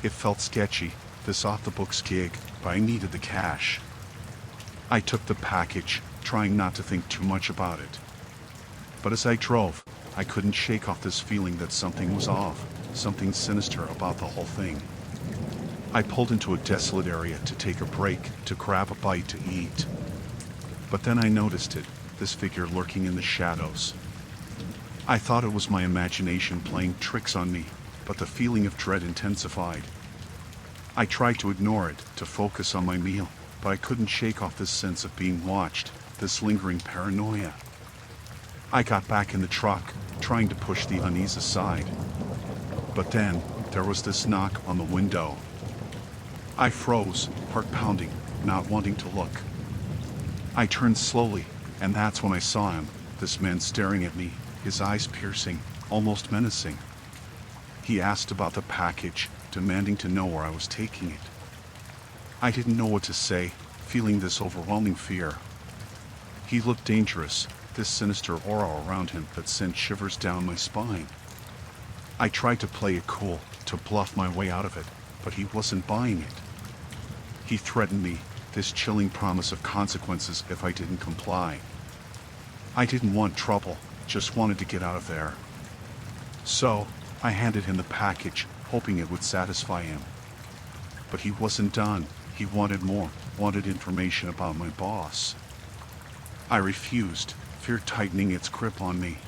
It felt sketchy, this off-the-books gig, but I needed the cash. I took the package, trying not to think too much about it. But as I drove, I couldn't shake off this feeling that something was off, something sinister about the whole thing. I pulled into a desolate area to take a break, to grab a bite to eat. But then I noticed it, this figure lurking in the shadows. I thought it was my imagination playing tricks on me, but the feeling of dread intensified. I tried to ignore it, to focus on my meal, but I couldn't shake off this sense of being watched, this lingering paranoia. I got back in the truck, trying to push the unease aside. But then, there was this knock on the window. I froze, heart pounding, not wanting to look. I turned slowly, and that's when I saw him, this man staring at me, his eyes piercing, almost menacing. He asked about the package, demanding to know where I was taking it. I didn't know what to say, feeling this overwhelming fear. He looked dangerous, this sinister aura around him that sent shivers down my spine. I tried to play it cool, to bluff my way out of it, but he wasn't buying it. He threatened me, this chilling promise of consequences if I didn't comply. I didn't want trouble, just wanted to get out of there. So, I handed him the package, hoping it would satisfy him. But he wasn't done. He wanted more, wanted information about my boss. I refused, fear tightening its grip on me.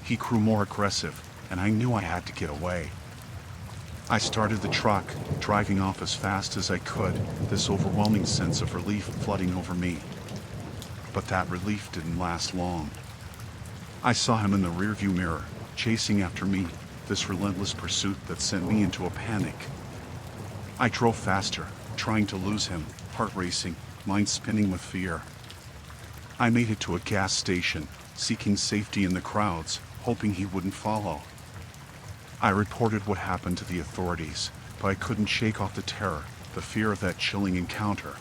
He grew more aggressive, and I knew I had to get away. I started the truck, driving off as fast as I could, this overwhelming sense of relief flooding over me. But that relief didn't last long. I saw him in the rearview mirror, chasing after me, this relentless pursuit that sent me into a panic. I drove faster, trying to lose him, heart racing, mind spinning with fear. I made it to a gas station, seeking safety in the crowds, hoping he wouldn't follow. I reported what happened to the authorities, but I couldn't shake off the terror, the fear of that chilling encounter.